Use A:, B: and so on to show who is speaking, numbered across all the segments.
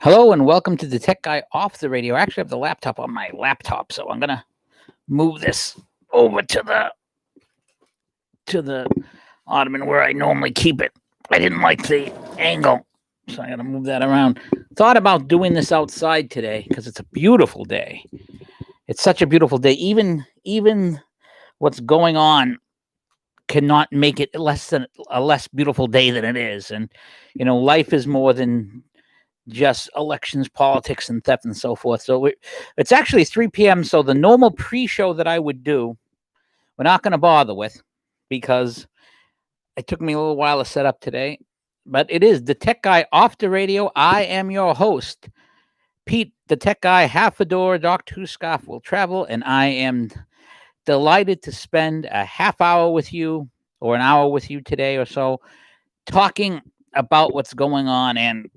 A: Hello and welcome to the Tech Guy off the radio. I actually have the laptop on my laptop, so I'm gonna move this over to the ottoman where I normally keep it. I didn't like the angle, so I gotta move that around. Thought about doing this outside today because it's a beautiful day. It's such a beautiful day. Even what's going on cannot make it a less beautiful day than it is. And life is more than just elections, politics, and theft and so forth. So it's actually 3 p.m. So the normal pre-show that I would do, we're not going to bother with because it took me a little while to set up today. But it is the Tech Guy off the radio. I am your host, Pete, the Tech Guy, half a door, Doctor Who scarf will travel, and I am delighted to spend a half hour with you or an hour with you today or so talking about what's going on. And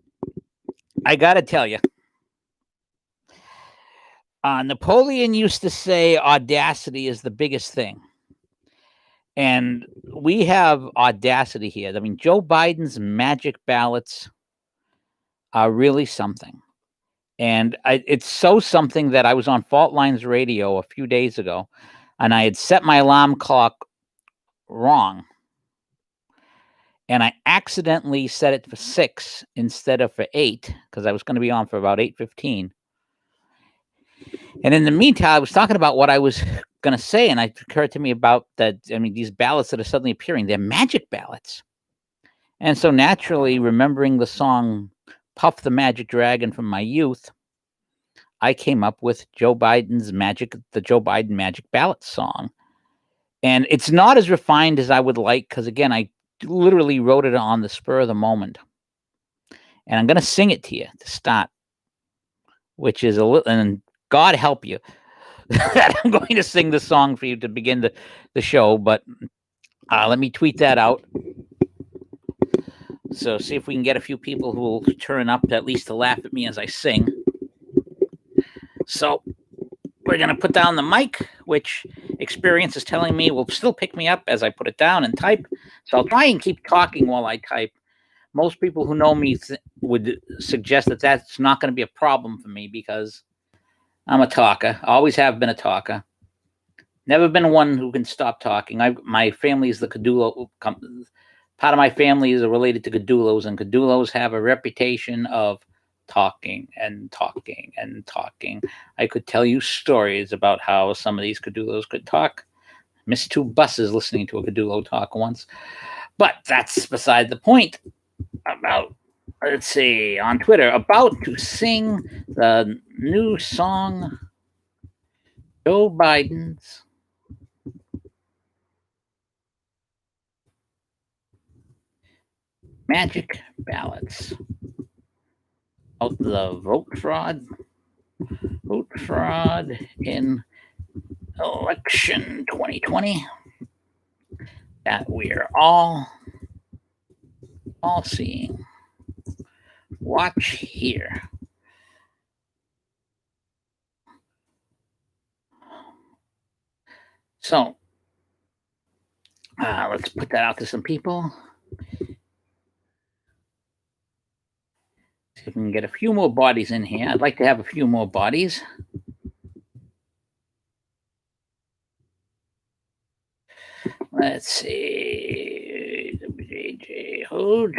A: I got to tell you, Napoleon used to say audacity is the biggest thing. And we have audacity here. I mean, Joe Biden's magic ballots are really something. And it's so something that I was on Fault Lines Radio a few days ago, and I had set my alarm clock wrong. And I accidentally set it for 6 instead of for 8 because I was going to be on for about 8:15. And in the meantime, I was talking about what I was going to say, and it occurred to me about that. I mean, these ballots that are suddenly appearing, they're magic ballots. And so naturally, remembering the song Puff the Magic Dragon from my youth, I came up with the Joe Biden Magic Ballot song. And it's not as refined as I would like because, again, I literally wrote it on the spur of the moment. And I'm going to sing it to you to start, which is a little, and God help you that I'm going to sing the song for you to begin the show. But let me tweet that out. So see if we can get a few people who will turn up at least to laugh at me as I sing. So we're going to put down the mic, which experience is telling me will still pick me up as I put it down and type. So I'll try and keep talking while I type. Most people who know me would suggest that that's not going to be a problem for me because I'm a talker. Always have been a talker. Never been one who can stop talking. My family is the Cadulo. Part of my family is related to Cadulos, and Cadulos have a reputation of talking and talking and talking. I could tell you stories about how some of these Cadulos could talk. Missed 2 buses listening to a Cadulo talk once. But that's beside the point. Let's see, on Twitter, about to sing the new song, Joe Biden's Magic Ballots. About the vote fraud in election 2020 that we're all seeing. Watch here. So let's put that out to some people. See if we can get a few more bodies in here. I'd like to have a few more bodies. Let's see. WJJ Hold.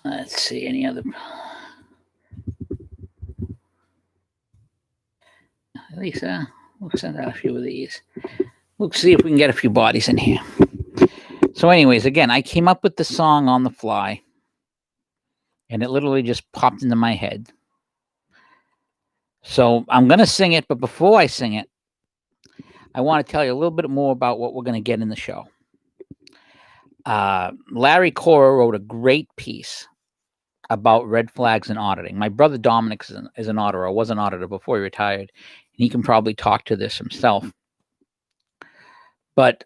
A: Let's see any other. Lisa, we'll send out a few of these. We'll see if we can get a few bodies in here. So anyways, again, I came up with the song on the fly, and it literally just popped into my head. So I'm going to sing it, but before I sing it, I want to tell you a little bit more about what we're going to get in the show. Larry Cora wrote a great piece about red flags and auditing. My brother Dominic is an auditor, or was an auditor before he retired, and he can probably talk to this himself. But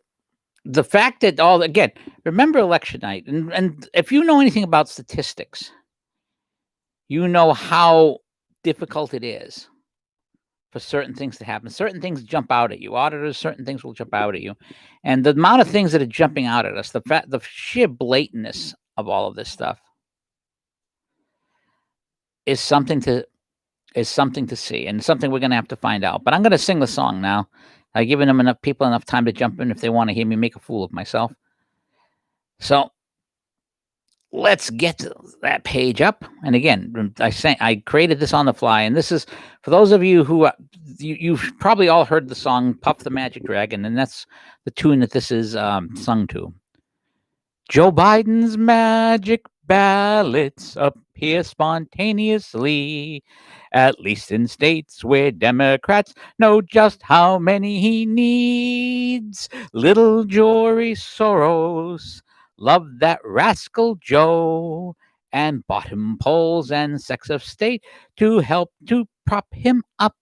A: the fact that again, remember election night, and if you know anything about statistics, you know how difficult it is for certain things to happen. Certain things jump out at you. Auditors, certain things will jump out at you. And the amount of things that are jumping out at us, the sheer blatantness of all of this stuff is something to see, and something we're going to have to find out. But I'm going to sing the song now. I've given them enough people enough time to jump in if they want to hear me make a fool of myself. So let's get that page up. And again, I created this on the fly, and this is for those of you who you've probably all heard the song "Puff the Magic Dragon," and that's the tune that this is sung to. Joe Biden's magic ballots appear spontaneously, at least in states where Democrats know just how many he needs. Little Jory Soros loved that rascal Joe and bought him polls and sex of state to help to prop him up.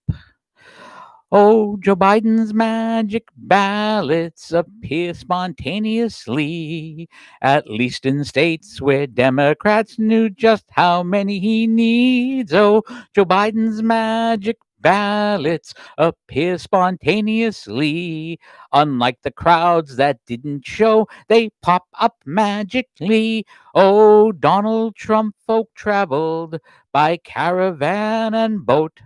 A: Oh, Joe Biden's magic ballots appear spontaneously, at least in states where Democrats knew just how many he needs. Oh, Joe Biden's magic ballots appear spontaneously. Unlike the crowds that didn't show, they pop up magically. Oh, Donald Trump folk traveled by caravan and boat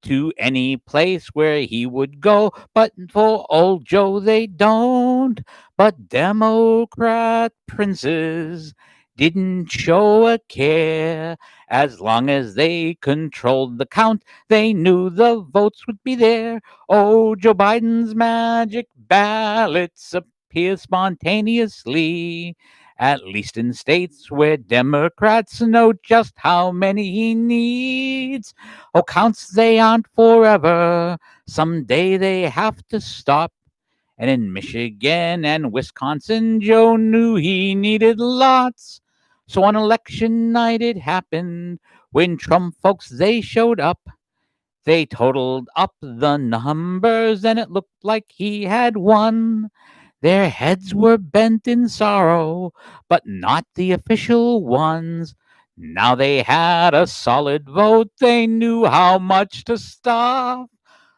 A: to any place where he would go, but for old Joe they don't. But Democrat princes didn't show a care. As long as they controlled the count, they knew the votes would be there. Oh, Joe Biden's magic ballots appear spontaneously, at least in states where Democrats know just how many he needs. Oh, counts they aren't forever. Someday they have to stop. And in Michigan and Wisconsin, Joe knew he needed lots. So on election night it happened when Trump folks they showed up. They totaled up the numbers and it looked like he had won. Their heads were bent in sorrow, but not the official ones. Now they had a solid vote, they knew how much to stop.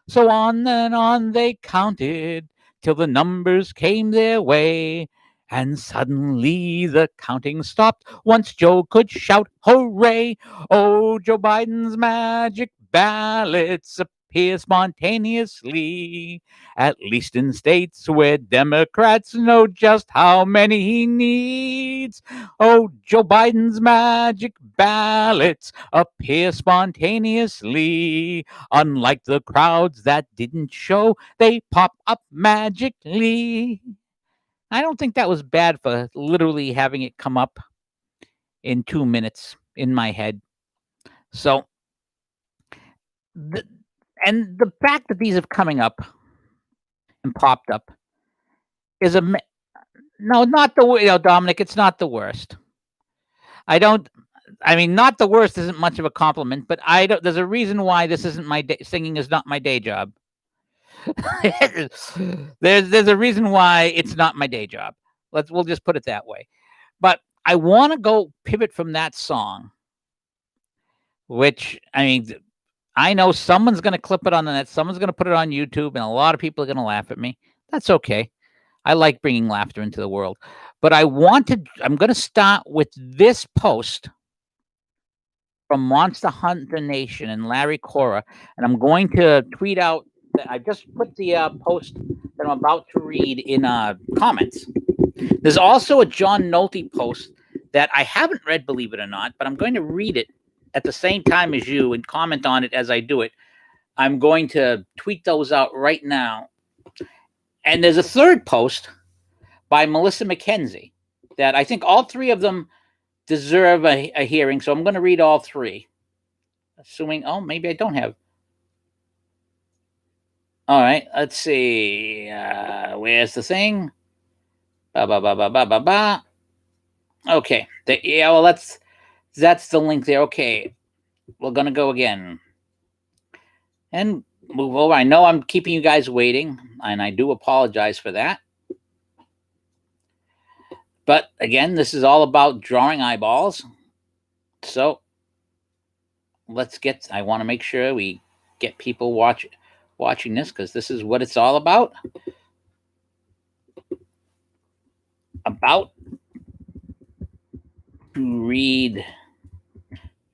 A: So on and on they counted till the numbers came their way. And suddenly the counting stopped once Joe could shout, "Hooray!" Oh, Joe Biden's magic ballots appear spontaneously, at least in states where Democrats know just how many he needs. Oh, Joe Biden's magic ballots appear spontaneously. Unlike the crowds that didn't show, they pop up magically. I don't think that was bad for literally having it come up in 2 minutes in my head. So, the, and the fact that these have coming up and popped up is no, not the Dominic. It's not the worst. I don't. I mean, not the worst isn't much of a compliment, but I don't. There's a reason why this isn't my singing is not my day job. there's a reason why it's not my day job. We'll just put it that way. But I want to go pivot from that song, which I mean, I know someone's going to clip it on the net, someone's going to put it on YouTube, and a lot of people are going to laugh at me. That's okay. I like bringing laughter into the world. But I'm going to start with this post from Monster Hunter Nation and Larry Cora, and I'm going to tweet out. I just put the post that I'm about to read in comments. There's also a John Nolte post that I haven't read, believe it or not, but I'm going to read it at the same time as you and comment on it as I do it. I'm going to tweet those out right now. And there's a third post by Melissa McKenzie that I think all three of them deserve a hearing. So I'm going to read all three. Assuming, maybe I don't have. All right, let's see. Where's the thing? Okay. Well, that's the link there. Okay. We're going to go again. And move over. I know I'm keeping you guys waiting, and I do apologize for that. But again, this is all about drawing eyeballs. So let's get, I want to make sure we get people watching this, because this is what it's all about. About to read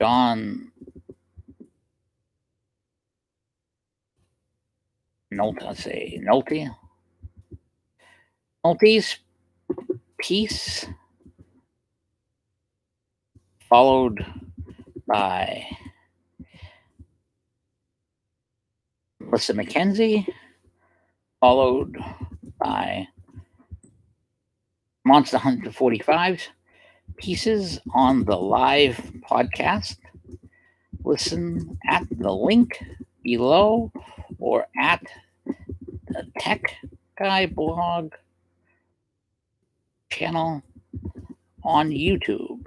A: John Nolte's piece, followed by Melissa McKenzie, followed by Monster Hunter 45's pieces on the live podcast. Listen at the link below or at the Tech Guy blog channel on YouTube.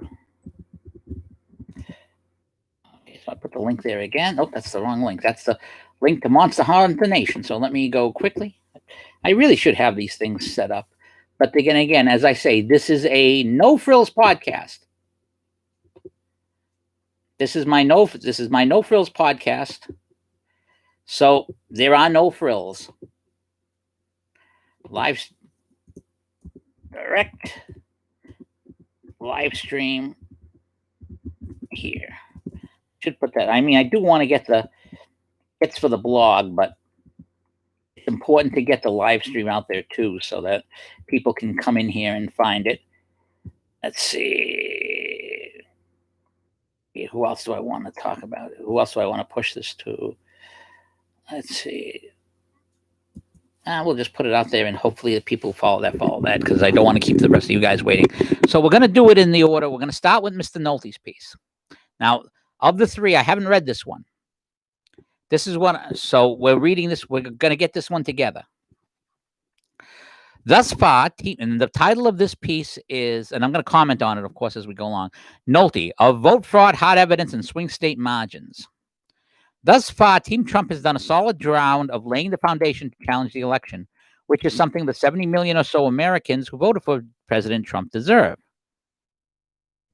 A: Okay, so I put the link there again. Oh, that's the wrong link. That's the link to Monster Hunter Nation. So let me go quickly. I really should have these things set up. But again, as I say, this is a no frills podcast. This is my no frills podcast. So there are no frills. Direct live stream here. Should put that. I mean, I do want to get it's for the blog, but it's important to get the live stream out there too, so that people can come in here and find it. Let's see. Who else do I want to talk about? Who else do I want to push this to? Let's see. We'll just put it out there, and hopefully the people follow that, because I don't want to keep the rest of you guys waiting. So we're going to do it in the order. We're going to start with Mr. Nolte's piece. Now, of the three, I haven't read this one. This is one. So we're reading this. We're going to get this one together. Thus far, and the title of this piece is, and I'm going to comment on it, of course, as we go along, Nolte, of vote fraud, hard evidence, and swing state margins. Thus far, Team Trump has done a solid round of laying the foundation to challenge the election, which is something the 70 million or so Americans who voted for President Trump deserve.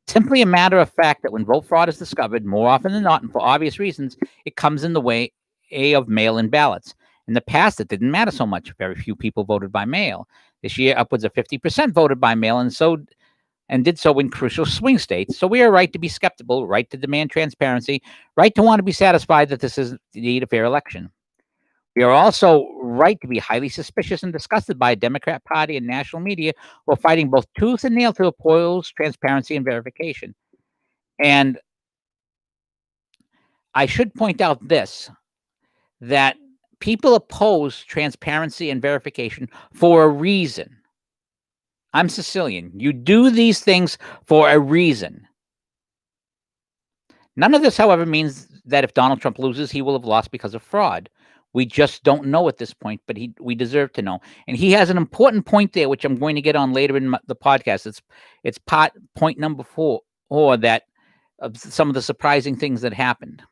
A: Simply a matter of fact that when vote fraud is discovered, more often than not, and for obvious reasons, it comes in the way of mail-in ballots. In the past, it didn't matter so much. Very few people voted by mail. This year, upwards of 50% voted by mail, and did so in crucial swing states. So we are right to be skeptical, right to demand transparency, right to want to be satisfied that this is indeed a fair election. We are also right to be highly suspicious and disgusted by a Democrat Party and national media who are fighting both tooth and nail to oppose transparency and verification. And I should point out this, that people oppose transparency and verification for a reason. I'm Sicilian. You do these things for a reason. None of this, however, means that if Donald Trump loses, he will have lost because of fraud. We just don't know at this point, but we deserve to know. And he has an important point there, which I'm going to get on later in the podcast. It's point number 4, or that of some of the surprising things that happened.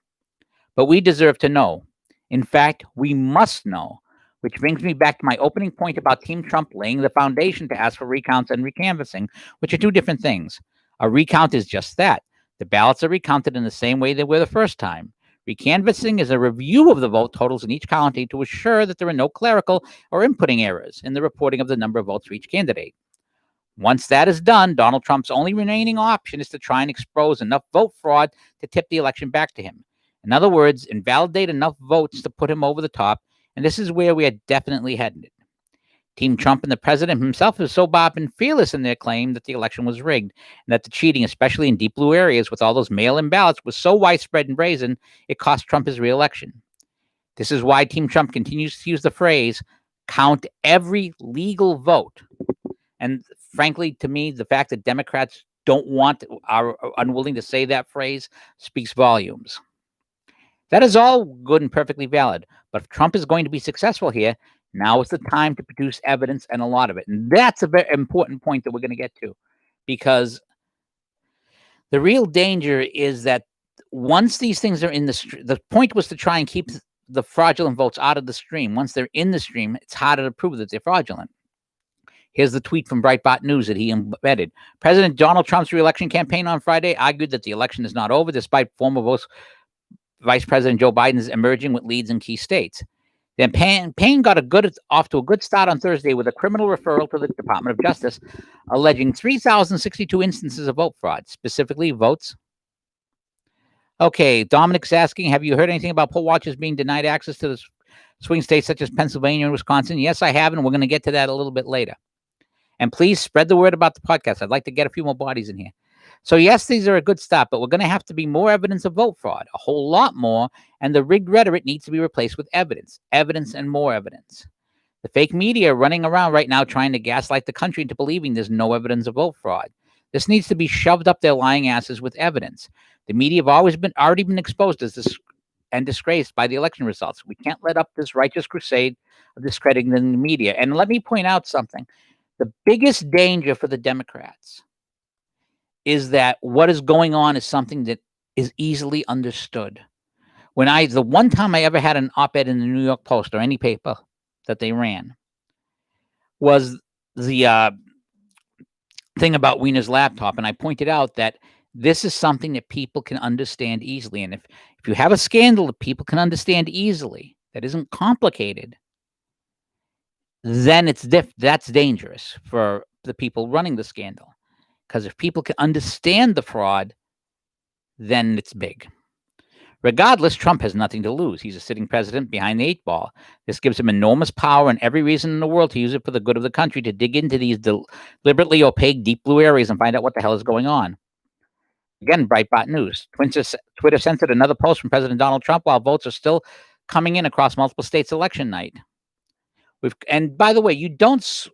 A: But we deserve to know. In fact, we must know. Which brings me back to my opening point about Team Trump laying the foundation to ask for recounts and recanvassing, which are two different things. A recount is just that. The ballots are recounted in the same way they were the first time. Recanvassing is a review of the vote totals in each county to assure that there are no clerical or inputting errors in the reporting of the number of votes for each candidate. Once that is done, Donald Trump's only remaining option is to try and expose enough vote fraud to tip the election back to him. In other words, invalidate enough votes to put him over the top. And this is where we are definitely headed. Team Trump and the president himself have so been fearless in their claim that the election was rigged, and that the cheating, especially in deep blue areas with all those mail-in ballots, was so widespread and brazen, it cost Trump his re-election. This is why Team Trump continues to use the phrase, count every legal vote. And frankly, to me, the fact that Democrats are unwilling to say that phrase speaks volumes. That is all good and perfectly valid. But if Trump is going to be successful here, now is the time to produce evidence, and a lot of it. And that's a very important point that we're going to get to, because the real danger is that once these things are in the point was to try and keep the fraudulent votes out of the stream. Once they're in the stream, it's harder to prove that they're fraudulent. Here's the tweet from Breitbart News that he embedded. President Donald Trump's re-election campaign on Friday argued that the election is not over, despite former Vice President Joe Biden is emerging with leads in key states. Then Payne got off to a good start on Thursday with a criminal referral to the Department of Justice, alleging 3,062 instances of vote fraud, specifically votes. Okay, Dominic's asking, have you heard anything about poll watchers being denied access to the swing states such as Pennsylvania and Wisconsin? Yes, I have, and we're going to get to that a little bit later. And please spread the word about the podcast. I'd like to get a few more bodies in here. So yes, these are a good start, but we're going to have to be more evidence of vote fraud, a whole lot more, and the rigged rhetoric needs to be replaced with evidence, and more evidence. The fake media are running around right now trying to gaslight the country into believing there's no evidence of vote fraud. This needs to be shoved up their lying asses with evidence. The media have already been exposed as this and disgraced by the election results. We can't let up this righteous crusade of discrediting the media. And let me point out something. The biggest danger for the Democrats is that what is going on is something that is easily understood. The one time I ever had an op-ed in the New York Post or any paper that they ran was the thing about Wiener's laptop. And I pointed out that this is something that people can understand easily. And if you have a scandal that people can understand easily, that isn't complicated, then that's dangerous for the people running the scandal. Because if people can understand the fraud, then it's big. Regardless, Trump has nothing to lose. He's a sitting president behind the 8 ball. This gives him enormous power and every reason in the world to use it for the good of the country, to dig into these deliberately opaque, deep blue areas and find out what the hell is going on. Again, Breitbart News. Twitter censored another post from President Donald Trump while votes are still coming in across multiple states election night. And by the way, you don't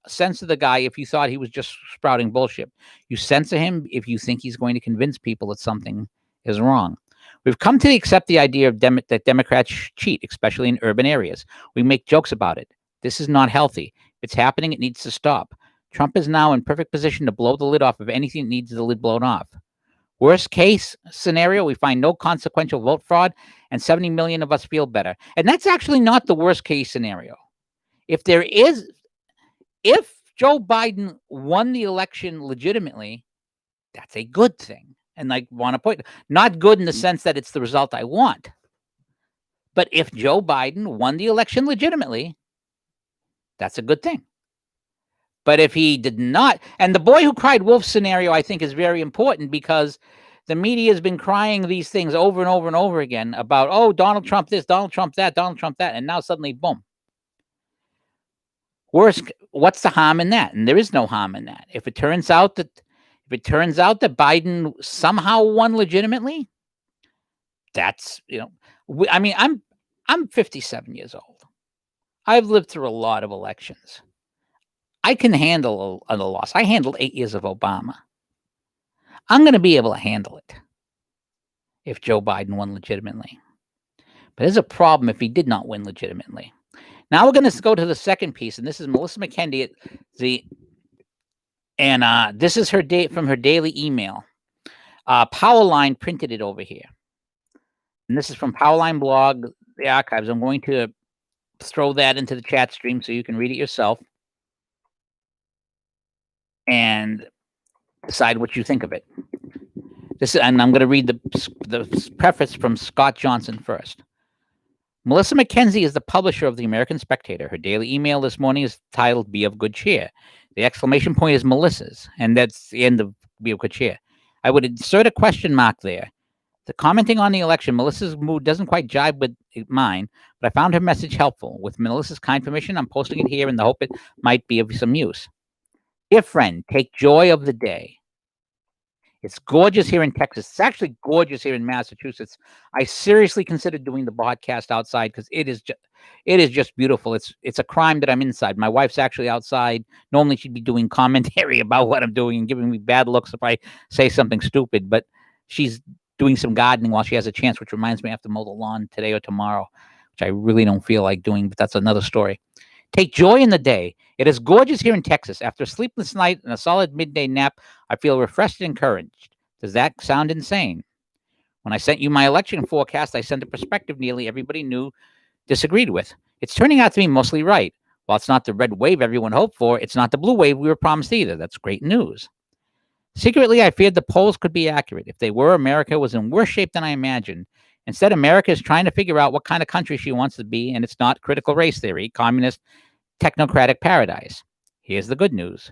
A: censor the guy if you thought he was just sprouting bullshit. You censor him if you think he's going to convince people that something is wrong. We've come to accept the idea of that Democrats cheat, especially in urban areas. We make jokes about it. This is not healthy. If it's happening, it needs to stop. Trump is now in perfect position to blow the lid off of anything that needs the lid blown off. Worst case scenario, we find no consequential vote fraud and 70 million of us feel better. And that's actually not the worst case scenario. If Joe Biden won the election legitimately, that's a good thing. And I want to point, not good in the sense that it's the result I want. But if Joe Biden won the election legitimately, that's a good thing. But if he did not, and the boy who cried wolf scenario, I think, is very important because the media has been crying these things over and over and over again about, oh, Donald Trump this, Donald Trump that, Donald Trump that, and now suddenly, boom. Worse, what's the harm in that? And there is no harm in that. If it turns out that Biden somehow won legitimately, that's, I'm 57 years old. I've lived through a lot of elections. I can handle a loss. I handled 8 years of Obama. I'm going to be able to handle it if Joe Biden won legitimately. But there's a problem if he did not win legitimately. Now we're going to go to the second piece, and this is Melissa McKendy this is her from her daily email. Powerline printed it over here. And this is from Powerline blog, the archives. I'm going to throw that into the chat stream so you can read it yourself and decide what you think of it. And I'm going to read the preface from Scott Johnson first. Melissa McKenzie is the publisher of the American Spectator. Her daily email this morning is titled Be of Good Cheer. The exclamation point is Melissa's, and that's the end of Be of Good Cheer. I would insert a question mark there. The commenting on the election, Melissa's mood doesn't quite jibe with mine, but I found her message helpful. With Melissa's kind permission, I'm posting it here in the hope it might be of some use. Dear friend, take joy of the day. It's gorgeous here in Texas. It's actually gorgeous here in Massachusetts. I seriously considered doing the podcast outside because it is just beautiful. It's a crime that I'm inside. My wife's actually outside. Normally she'd be doing commentary about what I'm doing and giving me bad looks if I say something stupid, but she's doing some gardening while she has a chance, which reminds me I have to mow the lawn today or tomorrow, which I really don't feel like doing, but that's another story. Take joy in the day. It is gorgeous here in Texas. After a sleepless night and a solid midday nap, I feel refreshed and encouraged. Does that sound insane? When I sent you my election forecast, I sent a perspective nearly everybody disagreed with. It's turning out to be mostly right. While it's not the red wave everyone hoped for, it's not the blue wave we were promised either. That's great news. Secretly, I feared the polls could be accurate. If they were, America was in worse shape than I imagined. Instead, America is trying to figure out what kind of country she wants to be, and it's not critical race theory, communist, technocratic paradise. Here's the good news.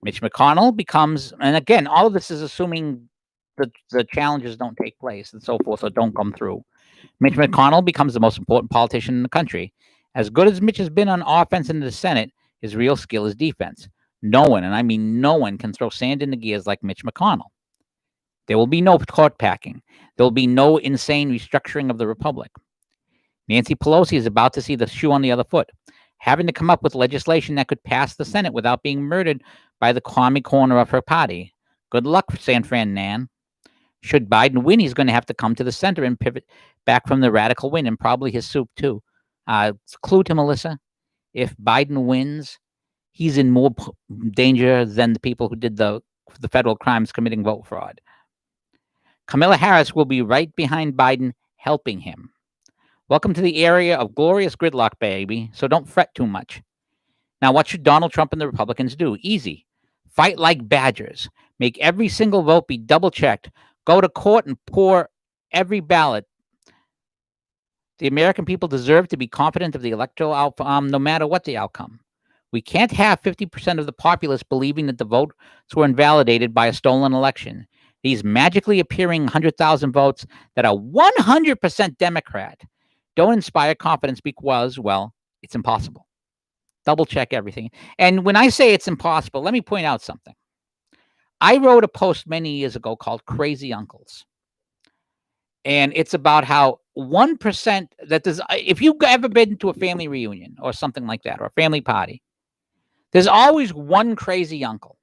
A: Mitch McConnell becomes, and again, all of this is assuming the challenges don't take place and so forth, or don't come through. Mitch McConnell becomes the most important politician in the country. As good as Mitch has been on offense in the Senate, his real skill is defense. No one, and I mean no one, can throw sand in the gears like Mitch McConnell. There will be no court packing. There will be no insane restructuring of the republic. Nancy Pelosi is about to see the shoe on the other foot, having to come up with legislation that could pass the Senate without being murdered by the commie corner of her party. Good luck, San Fran Nan. Should Biden win, he's going to have to come to the center and pivot back from the radical win, and probably his soup too. Clue to Melissa: if Biden wins, he's in more danger than the people who did the federal crimes committing vote fraud. Kamala Harris will be right behind Biden, helping him. Welcome to the area of glorious gridlock, baby, so don't fret too much. Now, what should Donald Trump and the Republicans do? Easy. Fight like badgers. Make every single vote be double-checked. Go to court and pour every ballot. The American people deserve to be confident of the electoral outcome, no matter what the outcome. We can't have 50% of the populace believing that the votes were invalidated by a stolen election. These magically appearing 100,000 votes that are 100% Democrat don't inspire confidence because, well, it's impossible. Double check everything. And when I say it's impossible, let me point out something. I wrote a post many years ago called Crazy Uncles. And it's about how 1% that there's, if you've ever been to a family reunion or something like that, or a family party, there's always one crazy uncle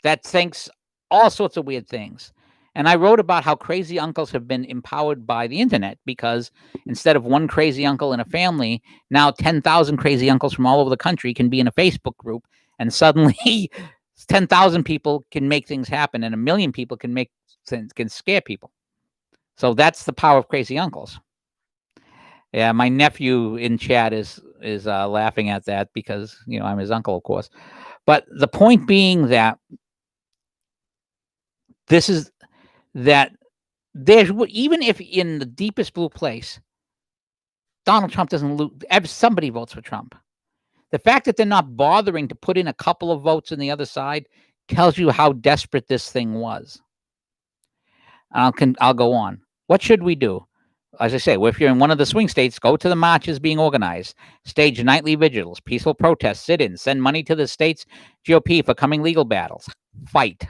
A: that thinks all sorts of weird things. And I wrote about how crazy uncles have been empowered by the internet, because instead of one crazy uncle in a family, now 10,000 crazy uncles from all over the country can be in a Facebook group, and suddenly 10,000 people can make things happen, and 1 million people can scare people. So that's the power of crazy uncles. Yeah, my nephew in chat is laughing at that because, I'm his uncle, of course. But the point being that this is that there's, even if in the deepest blue place, Donald Trump doesn't lose, somebody votes for Trump. The fact that they're not bothering to put in a couple of votes on the other side tells you how desperate this thing was. I'll go on. What should we do? As I say, if you're in one of the swing states, go to the marches being organized, stage nightly vigils, peaceful protests, sit-ins, send money to the state's GOP for coming legal battles. Fight.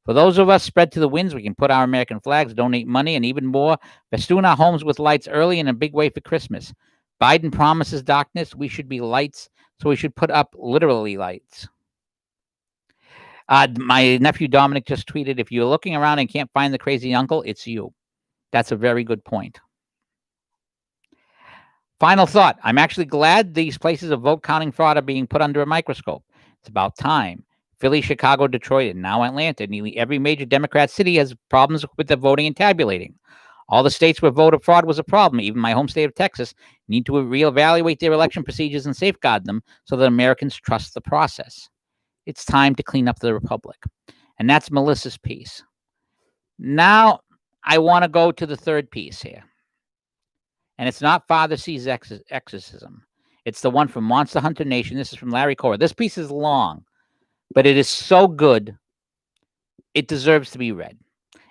A: For those of us spread to the winds, we can put our American flags, donate money, and even more, festoon our homes with lights early in a big way for Christmas. Biden promises darkness. We should be lights, so we should put up literally lights. My nephew Dominic just tweeted, if you're looking around and can't find the crazy uncle, it's you. That's a very good point. Final thought. I'm actually glad these places of vote counting fraud are being put under a microscope. It's about time. Philly, Chicago, Detroit, and now Atlanta. Nearly every major Democrat city has problems with the voting and tabulating. All the states where voter fraud was a problem, even my home state of Texas, need to reevaluate their election procedures and safeguard them so that Americans trust the process. It's time to clean up the republic. And that's Melissa's piece. Now, I want to go to the third piece here. And it's not Father C's exorcism. It's the one from Monster Hunter Nation. This is from Larry Cora. This piece is long, but it is so good, it deserves to be read.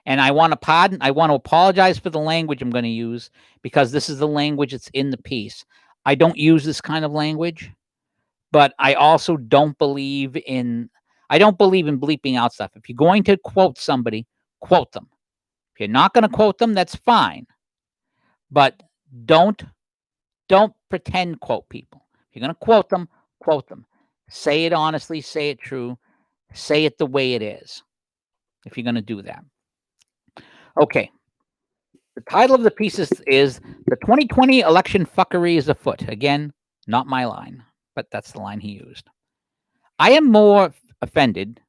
A: And I want to apologize for the language I'm going to use, because this is the language that's in the piece. I don't use this kind of language, but I also don't believe in bleeping out stuff. If you're going to quote somebody, quote them. If you're not going to quote them, that's fine. But don't pretend quote people. If you're going to quote them, quote them. Say it honestly, say it true, say it the way it is, if you're going to do that. Okay. The title of the piece is The 2020 Election Fuckery is Afoot. Again, not my line, but that's the line he used. I am more offended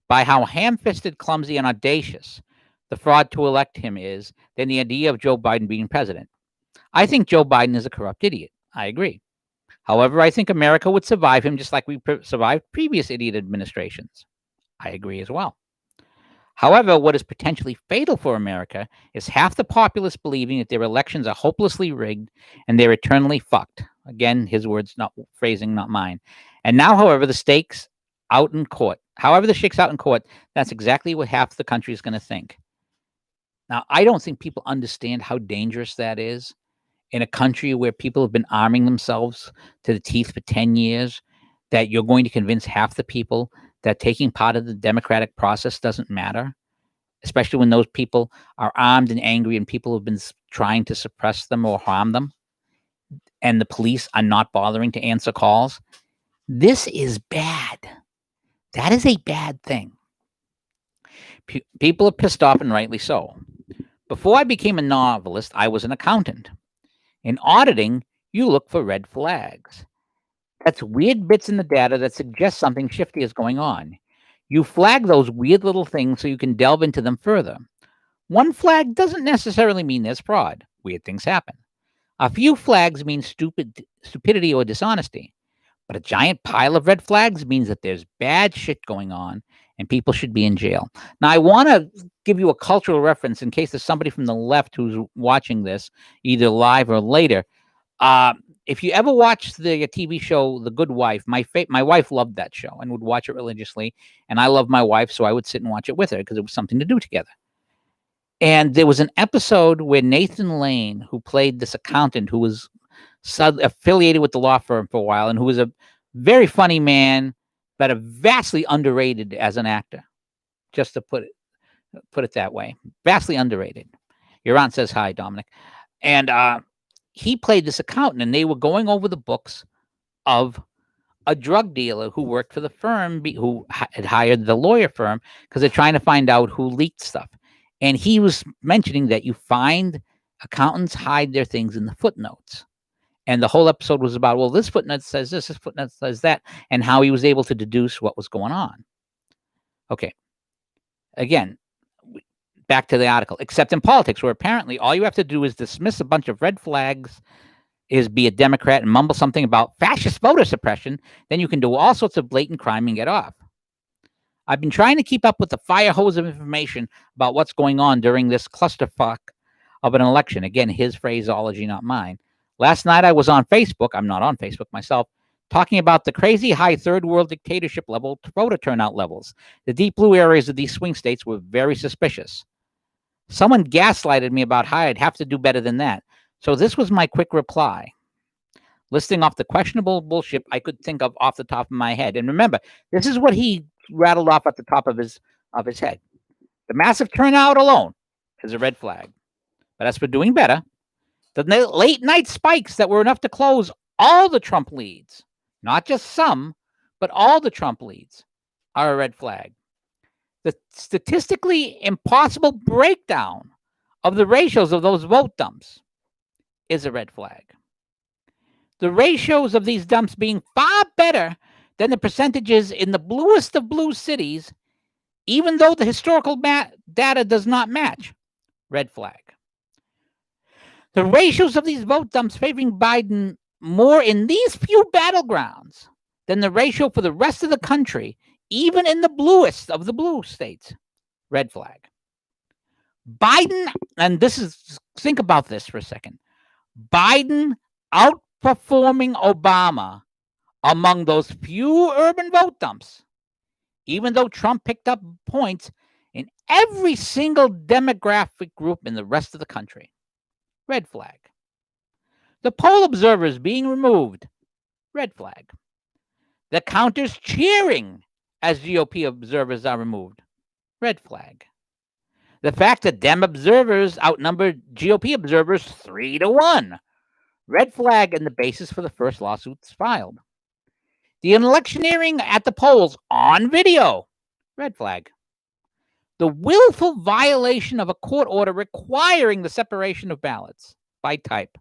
A: by how ham-fisted, clumsy, and audacious the fraud to elect him is than the idea of Joe Biden being president. I think Joe Biden is a corrupt idiot. I agree. However, I think America would survive him just like we survived previous idiot administrations. I agree as well. However, what is potentially fatal for America is half the populace believing that their elections are hopelessly rigged and they're eternally fucked. Again, his words, not phrasing, not mine. And now, however, the stakes out in court. However, the shakes out in court, that's exactly what half the country is going to think. Now, I don't think people understand how dangerous that is in a country where people have been arming themselves to the teeth for 10 years, that you're going to convince half the people that taking part of the democratic process doesn't matter, especially when those people are armed and angry and people have been trying to suppress them or harm them, and the police are not bothering to answer calls. This is bad. That is a bad thing. People are pissed off, and rightly so. Before I became a novelist, I was an accountant. In auditing, you look for red flags. That's weird bits in the data that suggest something shifty is going on. You flag those weird little things so you can delve into them further. One flag doesn't necessarily mean there's fraud. Weird things happen. A few flags mean stupidity or dishonesty. But a giant pile of red flags means that there's bad shit going on and people should be in jail. Now, I want to give you a cultural reference in case there's somebody from the left who's watching this, either live or later. If you ever watched the TV show The Good Wife, my wife loved that show and would watch it religiously. And I love my wife, so I would sit and watch it with her because it was something to do together. And there was an episode where Nathan Lane, who played this accountant who was affiliated with the law firm for a while and who was a very funny man, but a vastly underrated as an actor, just to put it that way. Vastly underrated. Your aunt says hi, Dominic. And he played this accountant, and they were going over the books of a drug dealer who worked for the firm, who had hired the lawyer firm, because they're trying to find out who leaked stuff. And he was mentioning that you find accountants hide their things in the footnotes. And the whole episode was about, well, this footnote says this footnote says that, and how he was able to deduce what was going on. Okay. Again, back to the article. Except in politics, where apparently all you have to do is dismiss a bunch of red flags, be a Democrat, and mumble something about fascist voter suppression, then you can do all sorts of blatant crime and get off. I've been trying to keep up with the fire hose of information about what's going on during this clusterfuck of an election. Again, his phraseology, not mine. Last night I was on Facebook, I'm not on Facebook myself, talking about the crazy high third world dictatorship level voter turnout levels. The deep blue areas of these swing states were very suspicious. Someone gaslighted me about how I'd have to do better than that. So this was my quick reply, listing off the questionable bullshit I could think of off the top of my head. And remember, this is what he rattled off at the top of his head. The massive turnout alone is a red flag. But as for doing better, the late night spikes that were enough to close all the Trump leads, not just some, but all the Trump leads, are a red flag. The statistically impossible breakdown of the ratios of those vote dumps is a red flag. The ratios of these dumps being far better than the percentages in the bluest of blue cities, even though the historical data does not match, red flag. The ratios of these vote dumps favoring Biden more in these few battlegrounds than the ratio for the rest of the country, even in the bluest of the blue states, red flag. Biden, and think about this for a second, Biden outperforming Obama among those few urban vote dumps, even though Trump picked up points in every single demographic group in the rest of the country. Red flag. The poll observers being removed. Red flag. The counters cheering as GOP observers are removed. Red flag. The fact that Dem observers outnumbered GOP observers 3-1. Red flag and the basis for the first lawsuits filed. The electioneering at the polls on video. Red flag. The willful violation of a court order requiring the separation of ballots by type.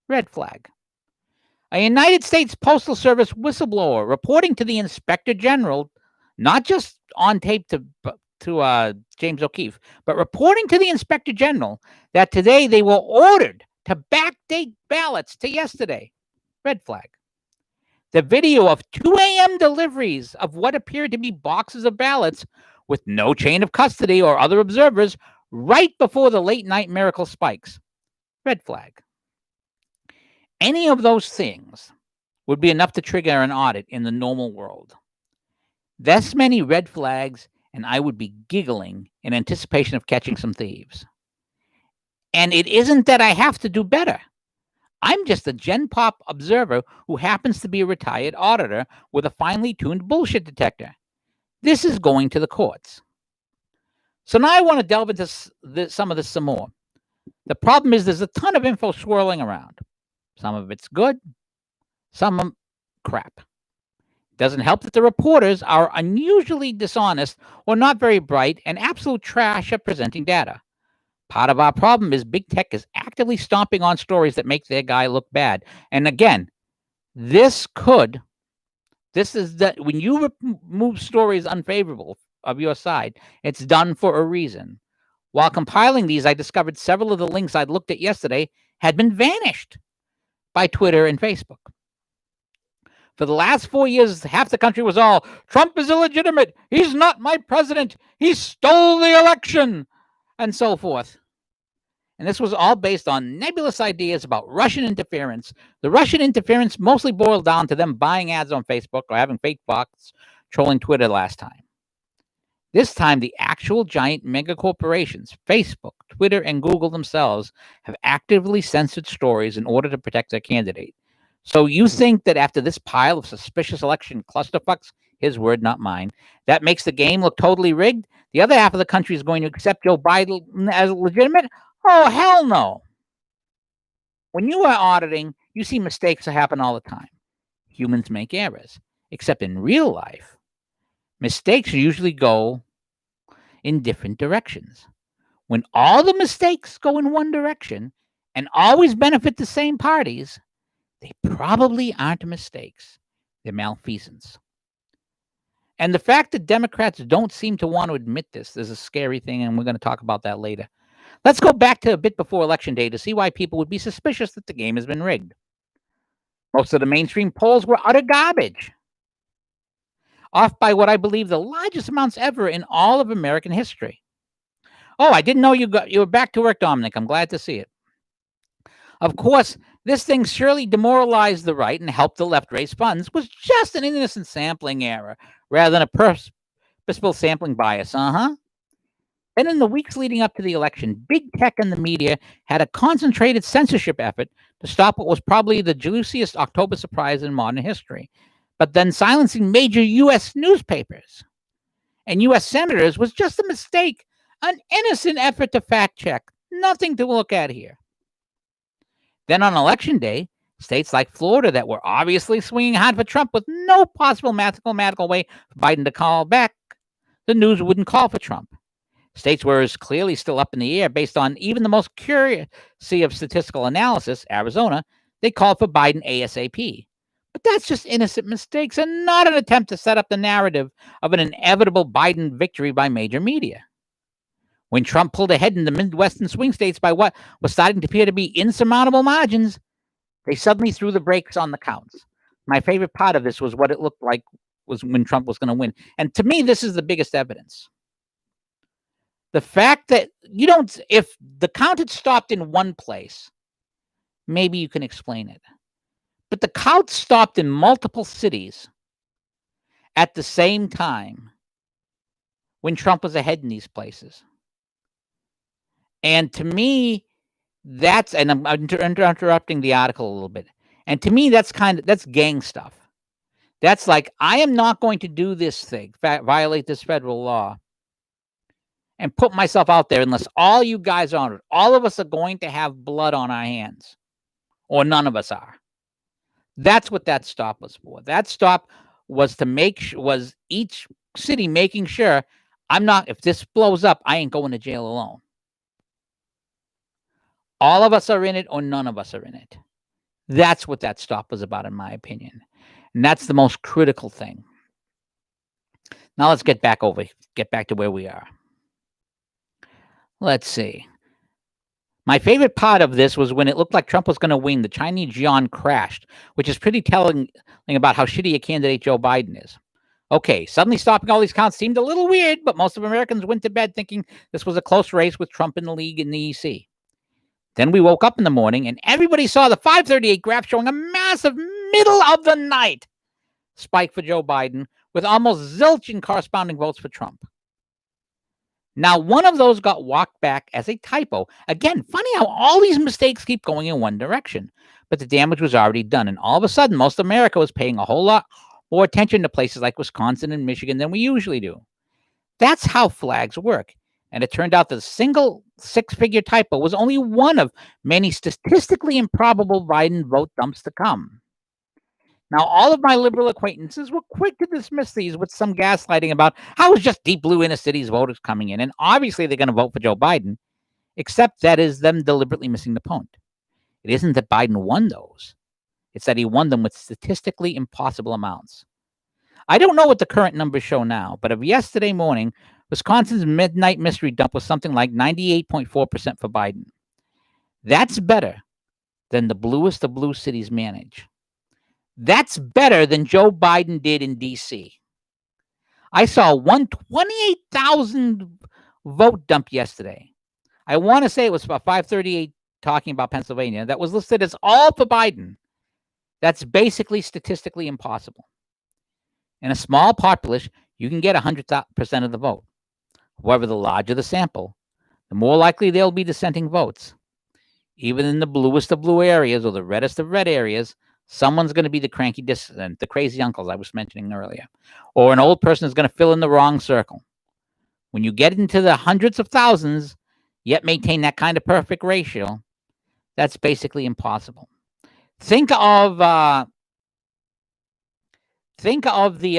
A: Red flag. A United States Postal Service whistleblower reporting to the Inspector General, not just on tape to James O'Keefe, but reporting to the Inspector General that today they were ordered to backdate ballots to yesterday. Red flag. The video of 2 a.m. deliveries of what appeared to be boxes of ballots with no chain of custody or other observers right before the late night miracle spikes. Red flag. Any of those things would be enough to trigger an audit in the normal world. This many red flags, and I would be giggling in anticipation of catching some thieves. And it isn't that I have to do better. I'm just a Gen Pop observer who happens to be a retired auditor with a finely tuned bullshit detector. This is going to the courts. So now I want to delve into some of this some more. The problem is there's a ton of info swirling around. Some of it's good, some of crap. Doesn't help that the reporters are unusually dishonest or not very bright and absolute trash at presenting data. Part of our problem is big tech is actively stomping on stories that make their guy look bad. And again, this is that when you remove stories unfavorable of your side, it's done for a reason. While compiling these, I discovered several of the links I'd looked at yesterday had been vanished by Twitter and Facebook. For the last 4 years, half the country was all, Trump is illegitimate. He's not my president. He stole the election, and so forth. And this was all based on nebulous ideas about Russian interference. The Russian interference mostly boiled down to them buying ads on Facebook or having fake bots trolling Twitter last time. This time, the actual giant mega corporations, Facebook, Twitter, and Google themselves, have actively censored stories in order to protect their candidate. So you think that after this pile of suspicious election clusterfucks, his word, not mine, that makes the game look totally rigged? The other half of the country is going to accept Joe Biden as legitimate? Oh, hell no. When you are auditing, you see mistakes that happen all the time. Humans make errors. Except in real life, mistakes usually go in different directions. When all the mistakes go in one direction and always benefit the same parties, they probably aren't mistakes. They're malfeasance. And the fact that Democrats don't seem to want to admit this is a scary thing, and we're going to talk about that later. Let's go back to a bit before Election Day to see why people would be suspicious that the game has been rigged. Most of the mainstream polls were utter garbage, off by what I believe the largest amounts ever in all of American history. Oh, I didn't know you were back to work, Dominic. I'm glad to see it. Of course, this thing surely demoralized the right and helped the left raise funds was just an innocent sampling error rather than a purposeful sampling bias. Then in the weeks leading up to the election, big tech and the media had a concentrated censorship effort to stop what was probably the juiciest October surprise in modern history, but then silencing major U.S. newspapers and U.S. senators was just a mistake, an innocent effort to fact check. Nothing to look at here. Then on Election Day, states like Florida that were obviously swinging hard for Trump with no possible mathematical way for Biden to call back, the news wouldn't call for Trump. States where it's clearly still up in the air based on even the most accuracy of statistical analysis, Arizona, they called for Biden ASAP. But that's just innocent mistakes and not an attempt to set up the narrative of an inevitable Biden victory by major media. When Trump pulled ahead in the Midwestern swing states by what was starting to appear to be insurmountable margins, they suddenly threw the brakes on the counts. My favorite part of this was what it looked like was when Trump was going to win. And to me, this is the biggest evidence. The fact that if the count had stopped in one place, maybe you can explain it. But the count stopped in multiple cities at the same time when Trump was ahead in these places. And to me, and I'm interrupting the article a little bit. And to me, that's gang stuff. That's like, I am not going to do this thing, violate this federal law, and put myself out there unless all you guys are on it. All of us are going to have blood on our hands, or none of us are. That's what that stop was for. That stop was was each city making sure if this blows up, I ain't going to jail alone. All of us are in it or none of us are in it. That's what that stop was about, in my opinion. And that's the most critical thing. Now let's get back to where we are. Let's see. My favorite part of this was when it looked like Trump was going to win, the Chinese yuan crashed, which is pretty telling about how shitty a candidate Joe Biden is. Okay, suddenly stopping all these counts seemed a little weird, but most of Americans went to bed thinking this was a close race with Trump in the league in the EC. Then we woke up in the morning and everybody saw the 538 graph showing a massive middle of the night spike for Joe Biden with almost zilch corresponding votes for Trump. Now, one of those got walked back as a typo. Again, funny how all these mistakes keep going in one direction, but the damage was already done. And all of a sudden, most of America was paying a whole lot more attention to places like Wisconsin and Michigan than we usually do. That's how flags work. And it turned out that a single six-figure typo was only one of many statistically improbable Biden vote dumps to come. Now, all of my liberal acquaintances were quick to dismiss these with some gaslighting about how it's just deep blue inner cities voters coming in. And obviously, they're going to vote for Joe Biden, except that is them deliberately missing the point. It isn't that Biden won those, it's that he won them with statistically impossible amounts. I don't know what the current numbers show now, but of yesterday morning, Wisconsin's midnight mystery dump was something like 98.4% for Biden. That's better than the bluest of blue cities manage. That's better than Joe Biden did in D.C. I saw 128,000 vote dump yesterday. I want to say it was about 538 talking about Pennsylvania. That was listed as all for Biden. That's basically statistically impossible. In a small populace, you can get 100% of the vote. However, the larger the sample, the more likely there'll be dissenting votes. Even in the bluest of blue areas or the reddest of red areas, someone's going to be the cranky dissident, the crazy uncles I was mentioning earlier, or an old person is going to fill in the wrong circle. When you get into the hundreds of thousands, yet maintain that kind of perfect ratio, that's basically impossible. Think of the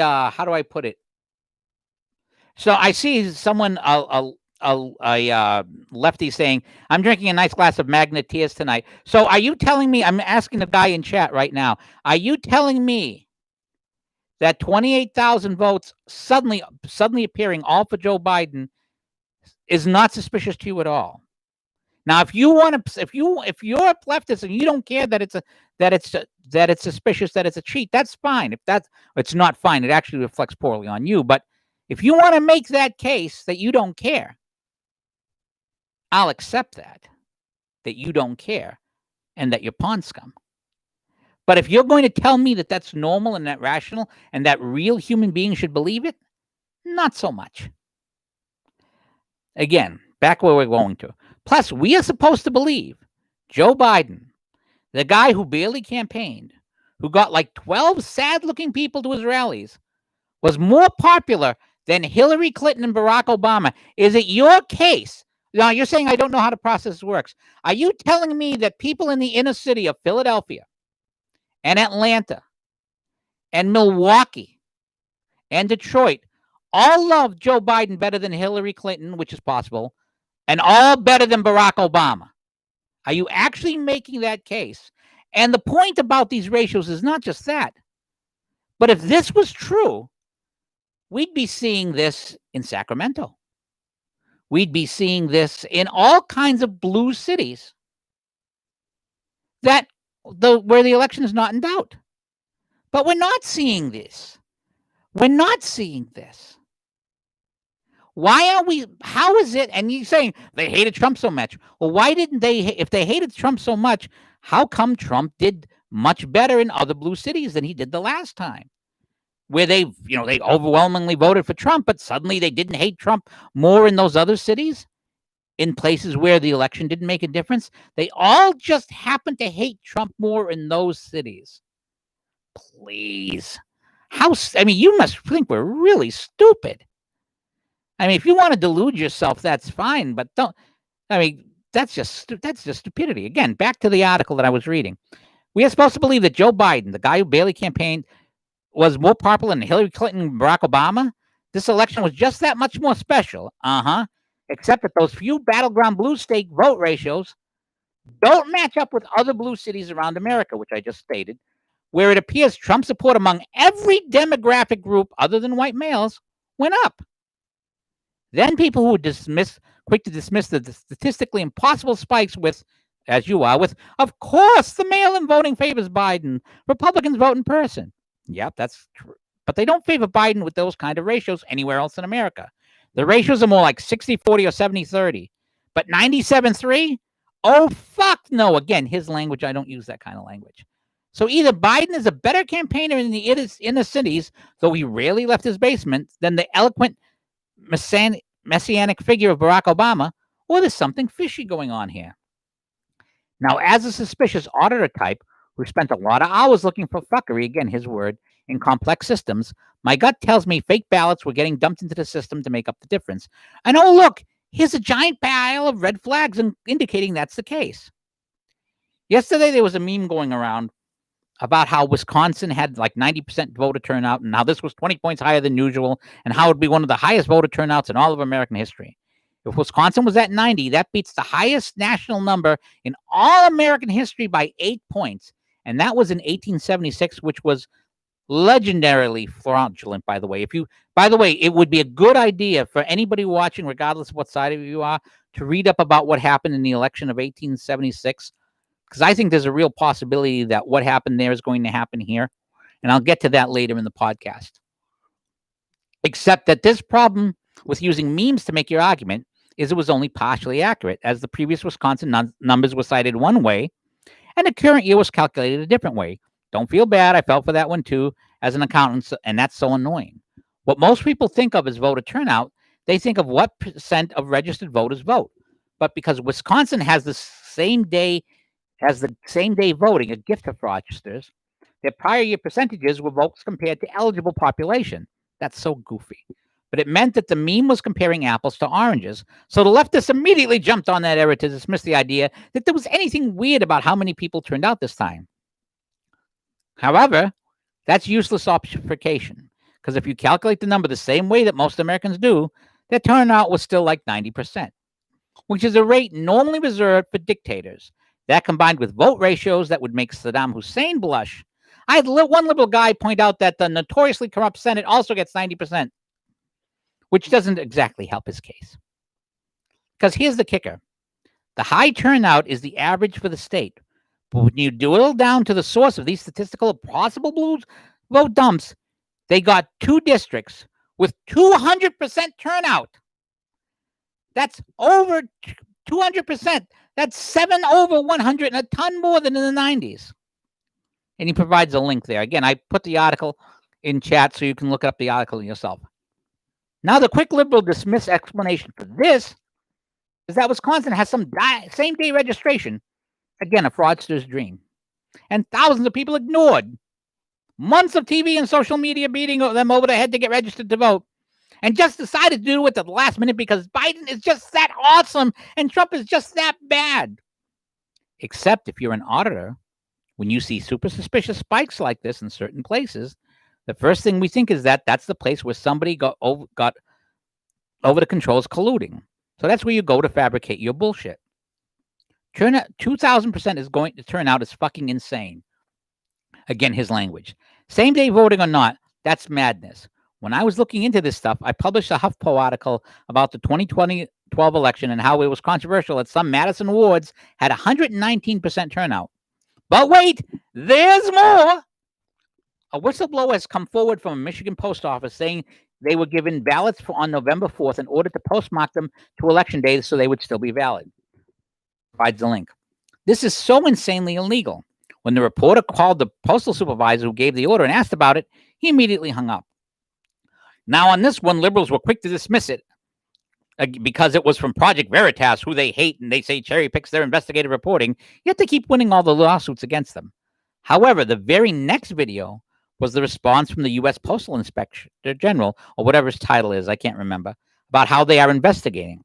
A: how do I put it? So I see someone a lefty saying, "I'm drinking a nice glass of Magna Tears tonight." So are you telling me? I'm asking the guy in chat right now. Are you telling me that 28,000 votes suddenly appearing all for Joe Biden is not suspicious to you at all? Now, if you're a leftist and you don't care that it's suspicious, that it's a cheat, that's fine. It's not fine. It actually reflects poorly on you. But if you want to make that case that you don't care, I'll accept that you don't care and that you're pawn scum. But if you're going to tell me that that's normal and that rational and that real human beings should believe it, not so much. Again, back where we're going to. Plus, we are supposed to believe Joe Biden, the guy who barely campaigned, who got like 12 sad-looking people to his rallies, was more popular than Hillary Clinton and Barack Obama. Is it your case? Now, you're saying I don't know how the process works. Are you telling me that people in the inner city of Philadelphia and Atlanta and Milwaukee and Detroit all love Joe Biden better than Hillary Clinton, which is possible, and all better than Barack Obama? Are you actually making that case? And the point about these ratios is not just that. But if this was true, we'd be seeing this in Sacramento. We'd be seeing this in all kinds of blue cities where the election is not in doubt. But we're not seeing this. We're not seeing this. Why are we? How is it? And you're saying they hated Trump so much. Well, why didn't they? If they hated Trump so much, how come Trump did much better in other blue cities than he did the last time? Where they overwhelmingly voted for Trump, but suddenly they didn't hate Trump more in those other cities, in places where the election didn't make a difference. They all just happened to hate Trump more in those cities. Please. You must think we're really stupid. If you want to delude yourself, that's fine, but don't. That's just stupidity. Again, back to the article that I was reading. We are supposed to believe that Joe Biden, the guy who barely campaigned, was more popular than Hillary Clinton and Barack Obama. This election was just that much more special. Except that those few battleground blue state vote ratios don't match up with other blue cities around America, which I just stated, where it appears Trump support among every demographic group other than white males went up. Then people who were quick to dismiss the statistically impossible spikes with, as you are, with, of course, the mail-in voting favors Biden. Republicans vote in person. Yep, that's true. but they don't favor Biden with those kind of ratios anywhere else in America. The ratios are more like 60-40 or 70-30. But 97-3? Oh, fuck no. Again, his language, I don't use that kind of language. So either Biden is a better campaigner in the inner cities, though he rarely left his basement, than the eloquent messianic figure of Barack Obama, or there's something fishy going on here. Now, as a suspicious auditor type who spent a lot of hours looking for fuckery, again, his word, in complex systems, my gut tells me fake ballots were getting dumped into the system to make up the difference. And oh, look, here's a giant pile of red flags indicating that's the case. Yesterday, there was a meme going around about how Wisconsin had like 90% voter turnout, and how this was 20 points higher than usual, and how it would be one of the highest voter turnouts in all of American history. If Wisconsin was at 90, that beats the highest national number in all American history by 8 points. And that was in 1876, which was legendarily fraudulent, by the way. It would be a good idea for anybody watching, regardless of what side of you are, to read up about what happened in the election of 1876, because I think there's a real possibility that what happened there is going to happen here. And I'll get to that later in the podcast. Except that this problem with using memes to make your argument is it was only partially accurate, as the previous Wisconsin numbers were cited one way, and the current year was calculated a different way. Don't feel bad. I felt for that one too, as an accountant, and that's so annoying. What most people think of as voter turnout, they think of what percent of registered voters vote. But because Wisconsin has the same day voting, a gift to fraudsters, their prior year percentages were votes compared to eligible population. That's so goofy. But it meant that the meme was comparing apples to oranges. So the leftists immediately jumped on that error to dismiss the idea that there was anything weird about how many people turned out this time. However, that's useless obfuscation, because if you calculate the number the same way that most Americans do, their turnout was still like 90%, which is a rate normally reserved for dictators. That combined with vote ratios that would make Saddam Hussein blush. I had one liberal guy point out that the notoriously corrupt Senate also gets 90%. Which doesn't exactly help his case. Because here's the kicker. The high turnout is the average for the state. But when you drill down to the source of these statistical possible blue vote dumps, they got 2 districts with 200% turnout. That's over 200%. That's 7 over 100 and a ton more than in the 90s. And he provides a link there. Again, I put the article in chat so you can look up the article yourself. Now, the quick liberal dismiss explanation for this is that Wisconsin has some same-day registration. Again, a fraudster's dream. And thousands of people ignored. Months of TV and social media beating them over the head to get registered to vote. And just decided to do it at the last minute because Biden is just that awesome and Trump is just that bad. Except if you're an auditor, when you see super suspicious spikes like this in certain places, the first thing we think is that that's the place where somebody got over the controls colluding. So that's where you go to fabricate your bullshit. 2,000% is going to turn out as fucking insane. Again, his language. Same day voting or not, that's madness. When I was looking into this stuff, I published a HuffPo article about the 2012 election and how it was controversial that some Madison wards had 119% turnout. But wait, there's more. A whistleblower has come forward from a Michigan post office saying they were given ballots on November 4th in order to postmark them to election day so they would still be valid. Provides the link. This is so insanely illegal. When the reporter called the postal supervisor who gave the order and asked about it, he immediately hung up. Now, on this one, liberals were quick to dismiss it because it was from Project Veritas, who they hate, and they say cherry picks their investigative reporting, yet they keep winning all the lawsuits against them. However, the very next video was the response from the U.S. Postal Inspector General, or whatever his title is, I can't remember, about how they are investigating.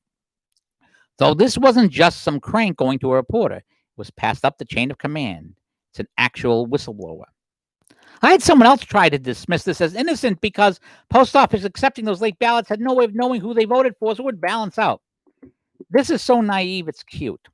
A: Though this wasn't just some crank going to a reporter, it was passed up the chain of command. It's an actual whistleblower. I had someone else try to dismiss this as innocent because post office accepting those late ballots had no way of knowing who they voted for, so it would balance out. This is so naive, it's cute.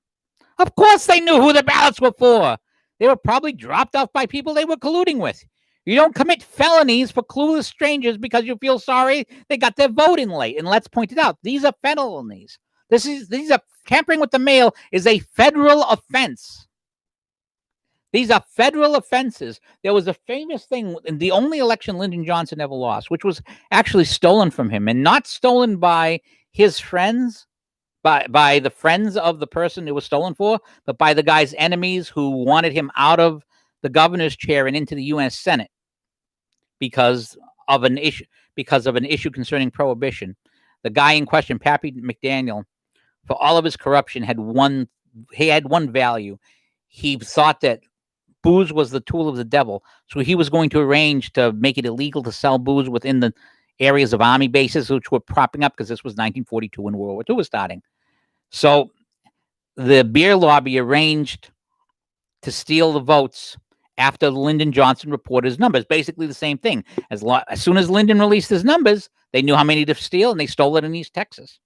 A: Of course they knew who the ballots were for. They were probably dropped off by people they were colluding with. You don't commit felonies for clueless strangers because you feel sorry they got their vote in late. And let's point it out, these are felonies. These are tampering with the mail is a federal offense. These are federal offenses. There was a famous thing in the only election Lyndon Johnson ever lost, which was actually stolen from him, and not stolen by his friends, by the friends of the person it was stolen for, but by the guy's enemies who wanted him out of the governor's chair and into the U.S. Senate because of an issue concerning prohibition. The guy in question, Pappy McDaniel, for all of his corruption, had one value. He thought that booze was the tool of the devil, so he was going to arrange to make it illegal to sell booze within the areas of army bases which were propping up, because this was 1942 when World War II was starting. So the beer lobby arranged to steal the votes after Lyndon Johnson reported his numbers. Basically the same thing. As soon as Lyndon released his numbers, they knew how many to steal, and they stole it in East Texas.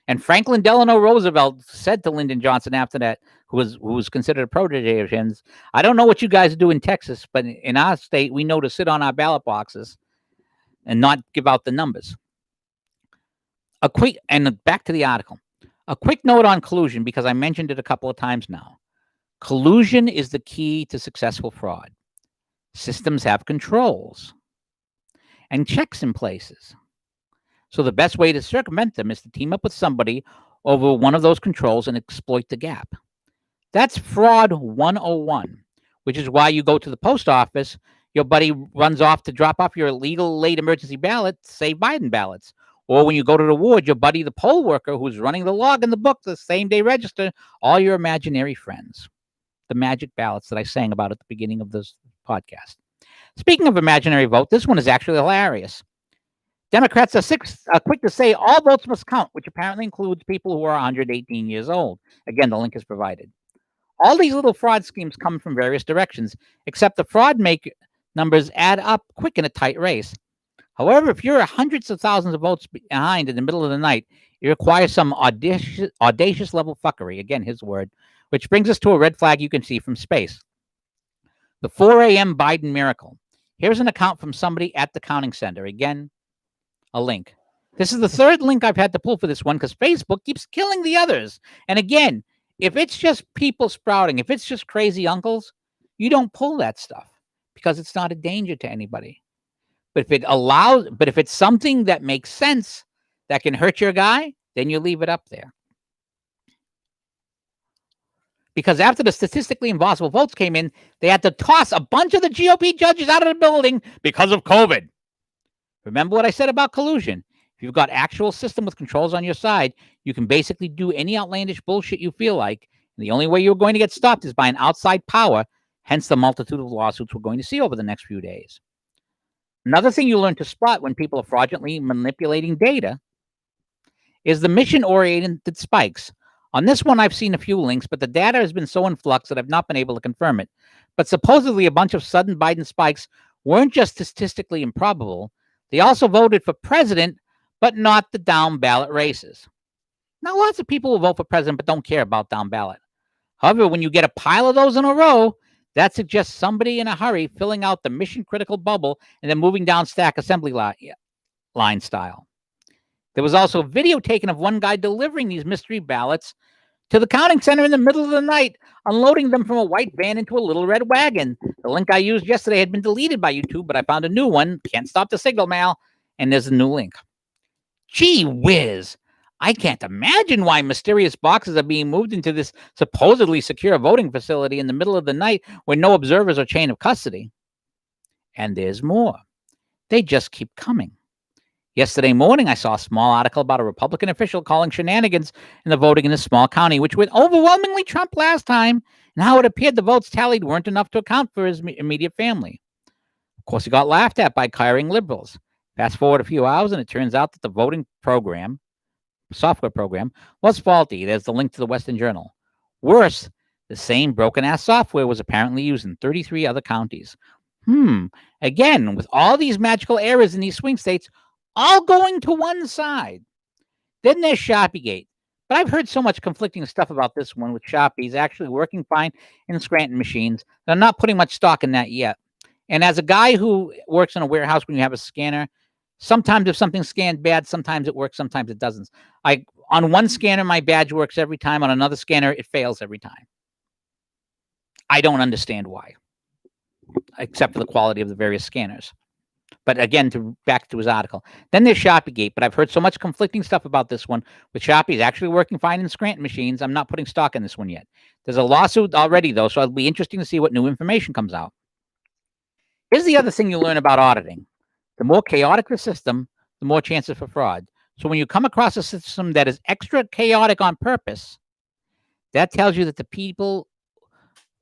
A: And Franklin Delano Roosevelt said to Lyndon Johnson after that, who was considered a protege of his, I don't know what you guys do in Texas, but in our state, we know to sit on our ballot boxes and not give out the numbers. Back to the article. A quick note on collusion, because I mentioned it a couple of times now. Collusion is the key to successful fraud. Systems have controls and checks in places. So the best way to circumvent them is to team up with somebody over one of those controls and exploit the gap. That's fraud 101, which is why you go to the post office, your buddy runs off to drop off your illegal late emergency ballot, say Biden ballots. Or when you go to the ward, your buddy, the poll worker who's running the log in the book, the same day register, all your imaginary friends. The magic ballots that I sang about at the beginning of this podcast. Speaking of imaginary vote, this one is actually hilarious. Democrats are quick to say all votes must count, which apparently includes people who are 118 years old. Again, the link is provided. All these little fraud schemes come from various directions, except the fraud numbers add up quick in a tight race. However, if you're hundreds of thousands of votes behind in the middle of the night, it requires some audacious level fuckery, again, his word, which brings us to a red flag you can see from space. The 4 a.m. Biden miracle. Here's an account from somebody at the counting center. Again, a link. This is the third link I've had to pull for this one because Facebook keeps killing the others. And again, if it's just people sprouting, if it's just crazy uncles, you don't pull that stuff because it's not a danger to anybody. But if it's something that makes sense, that can hurt your guy, then you leave it up there. Because after the statistically impossible votes came in, they had to toss a bunch of the GOP judges out of the building because of COVID. Remember what I said about collusion? If you've got actual system with controls on your side, you can basically do any outlandish bullshit you feel like. And the only way you're going to get stopped is by an outside power, hence the multitude of lawsuits we're going to see over the next few days. Another thing you learn to spot when people are fraudulently manipulating data is the mission-oriented spikes. On this one, I've seen a few links, but the data has been so in flux that I've not been able to confirm it. But supposedly a bunch of sudden Biden spikes weren't just statistically improbable. They also voted for president, but not the down ballot races. Now, lots of people will vote for president, but don't care about down ballot. However, when you get a pile of those in a row, that suggests somebody in a hurry filling out the mission-critical bubble and then moving down stack assembly line style. There was also a video taken of one guy delivering these mystery ballots to the counting center in the middle of the night, unloading them from a white van into a little red wagon. The link I used yesterday had been deleted by YouTube, but I found a new one. Can't stop the signal, Mal. And there's a new link. Gee whiz. I can't imagine why mysterious boxes are being moved into this supposedly secure voting facility in the middle of the night where no observers or chain of custody. And there's more. They just keep coming. Yesterday morning, I saw a small article about a Republican official calling shenanigans in the voting in a small county, which went overwhelmingly Trump last time, and how it appeared the votes tallied weren't enough to account for his immediate family. Of course, he got laughed at by hiring liberals. Fast forward a few hours, and it turns out that the voting software program, was faulty. There's the link to the Western Journal. Worse, the same broken-ass software was apparently used in 33 other counties. Again, with all these magical errors in these swing states, all going to one side. Then there's Sharpiegate. But I've heard so much conflicting stuff about this one with Sharpies actually working fine in Scranton machines that I'm not putting much stock in that yet. And as a guy who works in a warehouse when you have a scanner, sometimes if something's scanned bad, sometimes it works, sometimes it doesn't. On one scanner, my badge works every time. On another scanner, it fails every time. I don't understand why, except for the quality of the various scanners. But again, back to his article. Then there's SharpieGate, but I've heard so much conflicting stuff about this one. With Sharpie is actually working fine in Scranton machines. I'm not putting stock in this one yet. There's a lawsuit already, though, so it'll be interesting to see what new information comes out. Here's the other thing you learn about auditing. The more chaotic the system, the more chances for fraud. So when you come across a system that is extra chaotic on purpose, that tells you that the people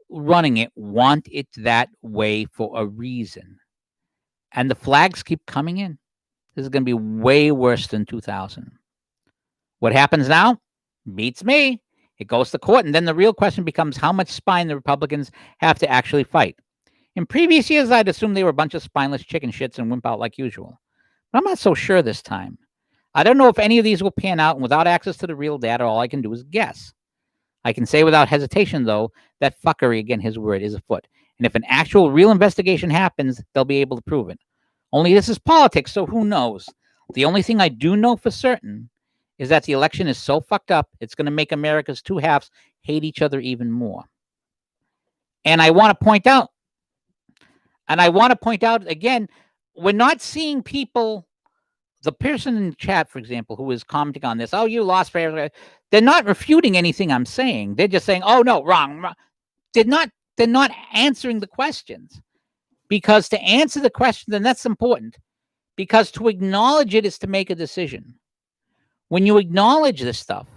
A: running it want it that way for a reason. And the flags keep coming in. This is going to be way worse than 2000. What happens now? Beats me. It goes to court, and then the real question becomes how much spine the Republicans have to actually fight. In previous years, I'd assumed they were a bunch of spineless chicken shits and wimp out like usual. But I'm not so sure this time. I don't know if any of these will pan out, and without access to the real data, all I can do is guess. I can say without hesitation, though, that fuckery, again, his word, is afoot. And if an actual real investigation happens, they'll be able to prove it. Only this is politics, so who knows? The only thing I do know for certain is that the election is so fucked up, it's going to make America's two halves hate each other even more. And I want to point out, again, we're not seeing people, the person in the chat, for example, who is commenting on this, oh, you lost fair. They're not refuting anything I'm saying. They're just saying, oh, no, wrong. They're not answering the questions. Because to answer the question, then that's important. Because to acknowledge it is to make a decision. When you acknowledge this stuff,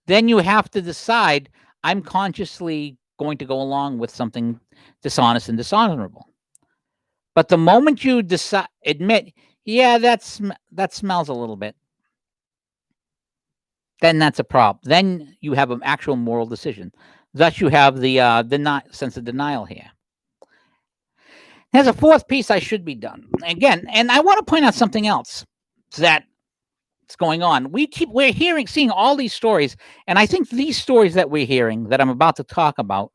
A: then you have to decide, I'm consciously going to go along with something dishonest and dishonorable. But the moment you admit, yeah, that smells a little bit, then that's a problem. Then you have an actual moral decision. Thus, you have the sense of denial here. There's a fourth piece I should be done. Again, and I want to point out something else that's going on. We're seeing all these stories, and I think these stories that we're hearing, that I'm about to talk about,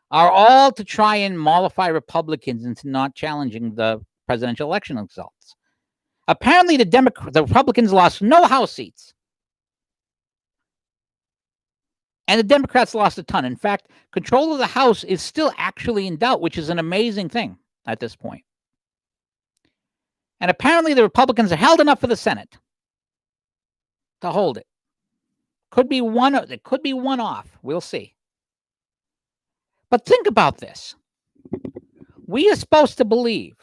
A: are all to try and mollify Republicans into not challenging the presidential election results. Apparently, the Republicans lost no House seats. And the Democrats lost a ton. In fact, control of the House is still actually in doubt, which is an amazing thing at this point. And apparently the Republicans are held enough for the Senate to hold it. It could be one off. We'll see. But think about this. We are supposed to believe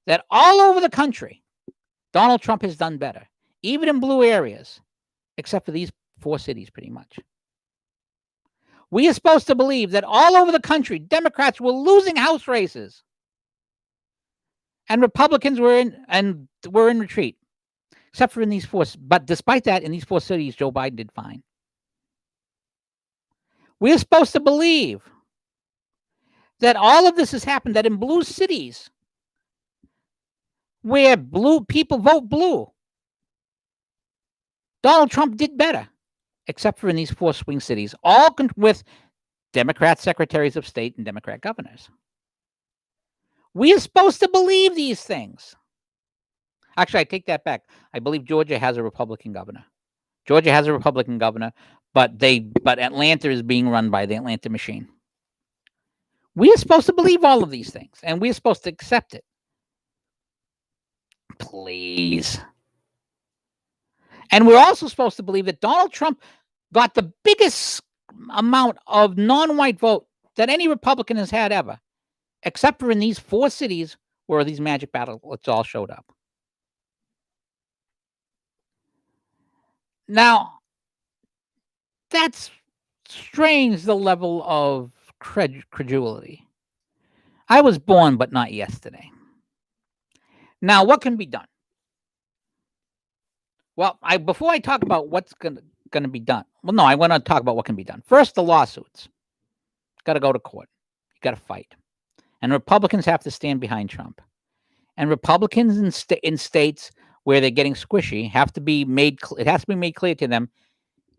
A: that all over the country, Donald Trump has done better, even in blue areas, except for these 4 cities, pretty much. We are supposed to believe that all over the country, Democrats were losing House races, and Republicans were in retreat, except for in these 4. But despite that, in these 4 cities, Joe Biden did fine. We are supposed to believe that all of this has happened, that in blue cities, where blue people vote blue, Donald Trump did better, except for in these 4 swing cities, all with Democrat secretaries of state and Democrat governors. We are supposed to believe these things. Actually, I take that back. I believe Georgia has a Republican governor. But Atlanta is being run by the Atlanta machine. We are supposed to believe all of these things, and we are supposed to accept it. Please. And we're also supposed to believe that Donald Trump got the biggest amount of non-white vote that any Republican has had ever, except for in these 4 cities where these magic ballots all showed up. Now, that's strange, the level of credulity. I was born, but not yesterday. Now, what can be done? Well, before I talk about what's going to be done, I want to talk about what can be done. First, the lawsuits. Got to go to court. You got to fight. And Republicans have to stand behind Trump. And Republicans in states where they're getting squishy have to be made. It has to be made clear to them,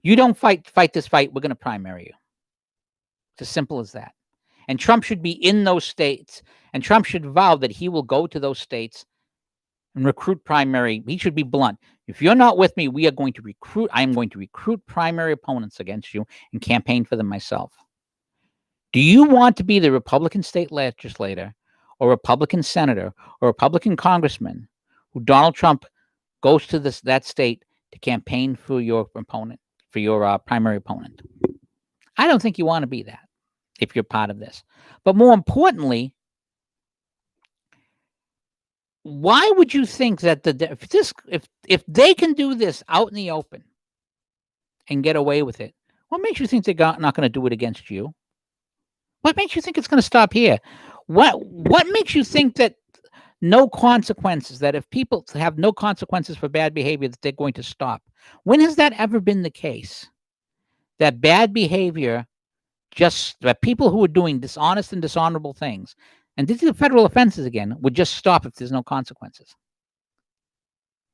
A: you don't fight this fight, we're going to primary you. It's as simple as that. And Trump should be in those states, and Trump should vow that he will go to those states and recruit primary. He should be blunt. If you're not with me, we are going to recruit. I am going to recruit primary opponents against you and campaign for them myself. Do you want to be the Republican state legislator or Republican senator or Republican congressman who Donald Trump goes to that state to campaign for your opponent, for your primary opponent? I don't think you want to be that if you're part of this. But more importantly, why would you think that if they can do this out in the open and get away with it, what makes you think they're not going to do it against you? What makes you think it's going to stop here? What makes you think that no consequences, that if people have no consequences for bad behavior, that they're going to stop? When has that ever been the case? That bad behavior, that people who are doing dishonest and dishonorable things, and these are federal offenses again, would just stop if there's no consequences.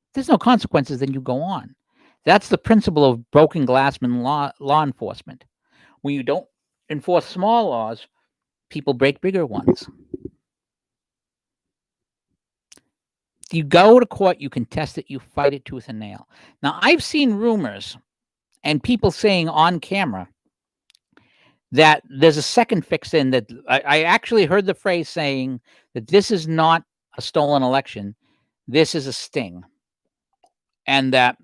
A: If there's no consequences, then you go on. That's the principle of broken glassman law enforcement. When you don't enforce small laws, people break bigger ones. You go to court, you contest it, you fight it tooth and nail. Now, I've seen rumors and people saying on camera that there's a second fix in that. I actually heard the phrase saying that this is not a stolen election, this is a sting, and that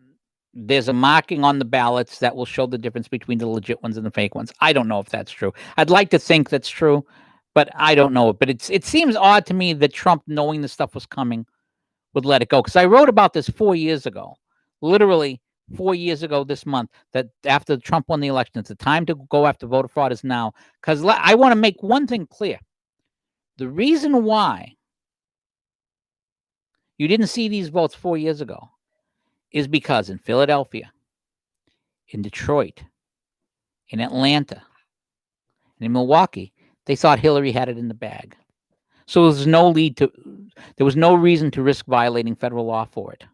A: there's a marking on the ballots that will show the difference between the legit ones and the fake ones. I don't know if that's true. I'd like to think that's true, but I don't know. But it seems odd to me that Trump, knowing the stuff was coming, would let it go. Because I wrote about this 4 years ago, literally 4 years ago this month, that after Trump won the election, it's the time to go after voter fraud is now. Because I want to make one thing clear. The reason why you didn't see these votes 4 years ago is because in Philadelphia, in Detroit, in Atlanta, and in Milwaukee, they thought Hillary had it in the bag. So there was no reason to risk violating federal law for it.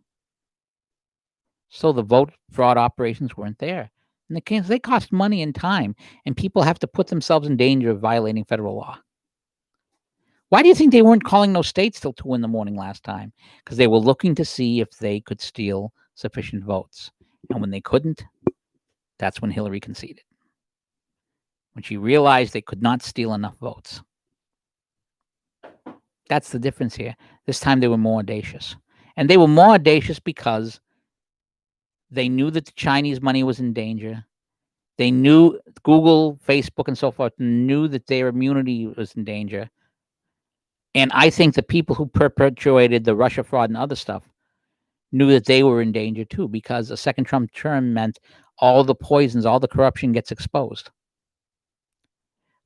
A: So the vote fraud operations weren't there. And they cost money and time, and people have to put themselves in danger of violating federal law. Why do you think they weren't calling those states till 2 a.m. last time? Because they were looking to see if they could steal sufficient votes. And when they couldn't, that's when Hillary conceded. When she realized they could not steal enough votes. That's the difference here. This time they were more audacious. And they were more audacious because they knew that the Chinese money was in danger. They knew Google, Facebook, and so forth knew that their immunity was in danger. And I think the people who perpetuated the Russia fraud and other stuff knew that they were in danger too, because a second Trump term meant all the poisons, all the corruption gets exposed.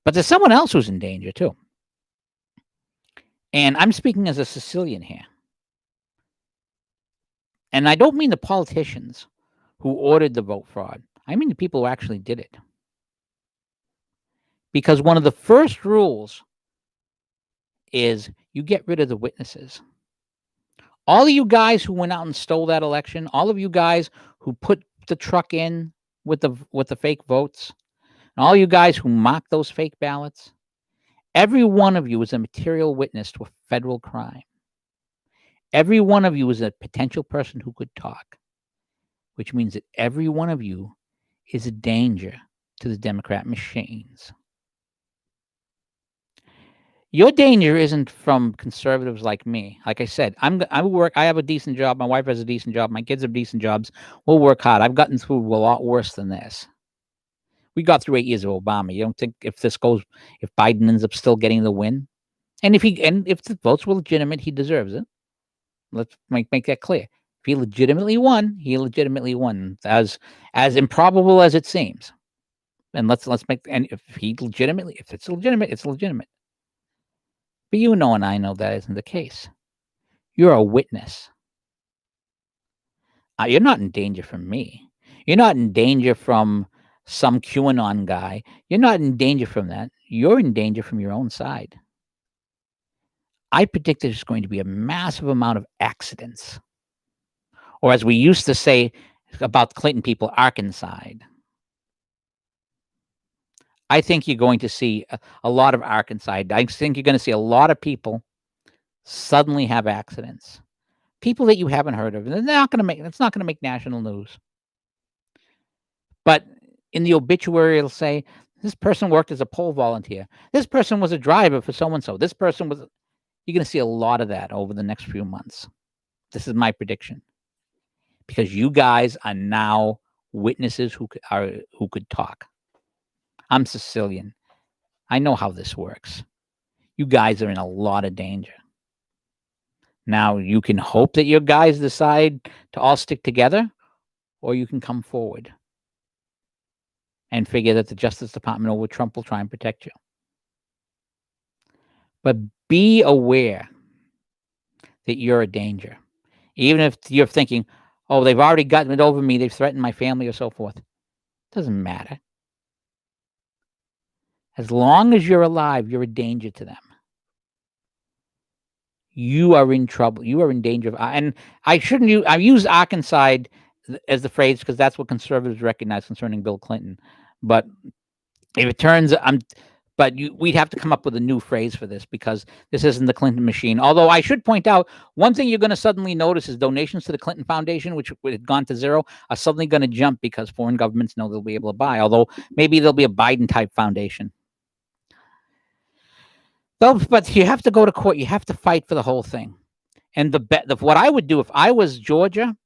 A: But there's someone else who's in danger too. And I'm speaking as a Sicilian here. And I don't mean the politicians who ordered the vote fraud. I mean the people who actually did it. Because one of the first rules is you get rid of the witnesses. All of you guys who went out and stole that election, all of you guys who put the truck in with the fake votes, and all you guys who mocked those fake ballots, every one of you is a material witness to a federal crime. Every one of you is a potential person who could talk, which means that every one of you is a danger to the Democrat machines. Your danger isn't from conservatives like me. Like I said, I have a decent job. My wife has a decent job. My kids have decent jobs. We'll work hard. I've gotten through a lot worse than this. We got through 8 years of Obama. You don't think if Biden ends up still getting the win, and if the votes were legitimate, he deserves it. Let's make that clear. If he legitimately won, he legitimately won. As improbable as it seems. And let's make, and if it's legitimate, it's legitimate. But you know and I know that isn't the case. You're a witness. You're not in danger from me. You're not in danger from some QAnon guy. You're not in danger from that. You're in danger from your own side. I predict there's going to be a massive amount of accidents. Or as we used to say about Clinton people, Arkanside. I think you're going to see a lot of Arkanside. I think you're going to see a lot of people suddenly have accidents people that you haven't heard of, and it's not going to make national news. But in the obituary, it'll say this person worked as a poll volunteer. This person was a driver for so and so. This person was. You're going to see a lot of that over the next few months. This is my prediction, because you guys are now witnesses who could talk. I'm Sicilian. I know how this works. You guys are in a lot of danger. Now, you can hope that your guys decide to all stick together, or you can come forward and figure that the Justice Department over Trump will try and protect you. But be aware that you're a danger. Even if you're thinking, oh, they've already gotten it over me, they've threatened my family or so forth. It doesn't matter. As long as you're alive, you're a danger to them. You are in trouble. You are in danger of, and I use Arkansas as the phrase because that's what conservatives recognize concerning Bill Clinton. But if it turns, we'd have to come up with a new phrase for this because this isn't the Clinton machine. Although I should point out, one thing you're going to suddenly notice is donations to the Clinton Foundation, which had gone to zero, are suddenly going to jump because foreign governments know they'll be able to buy. Although maybe there'll be a Biden-type foundation. But you have to go to court. You have to fight for the whole thing. And what I would do if I was Georgia,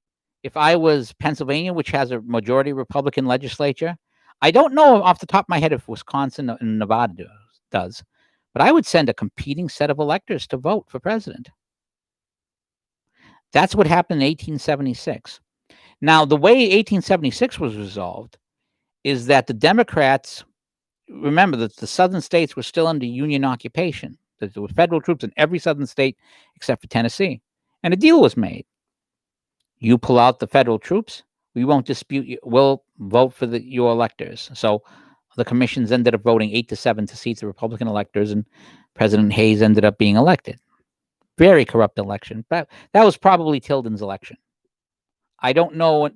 A: if I was Pennsylvania, which has a majority Republican legislature, I don't know off the top of my head if Wisconsin and Nevada does, but I would send a competing set of electors to vote for president. That's what happened in 1876. Now, the way 1876 was resolved is that the Democrats, remember that the southern states were still under Union occupation. There were federal troops in every southern state except for Tennessee. And a deal was made. You pull out the federal troops, we won't dispute you. We'll vote for your electors. So the commissions ended up voting 8-7 to seat the Republican electors, and President Hayes ended up being elected. Very corrupt election. But that was probably Tilden's election. I don't know.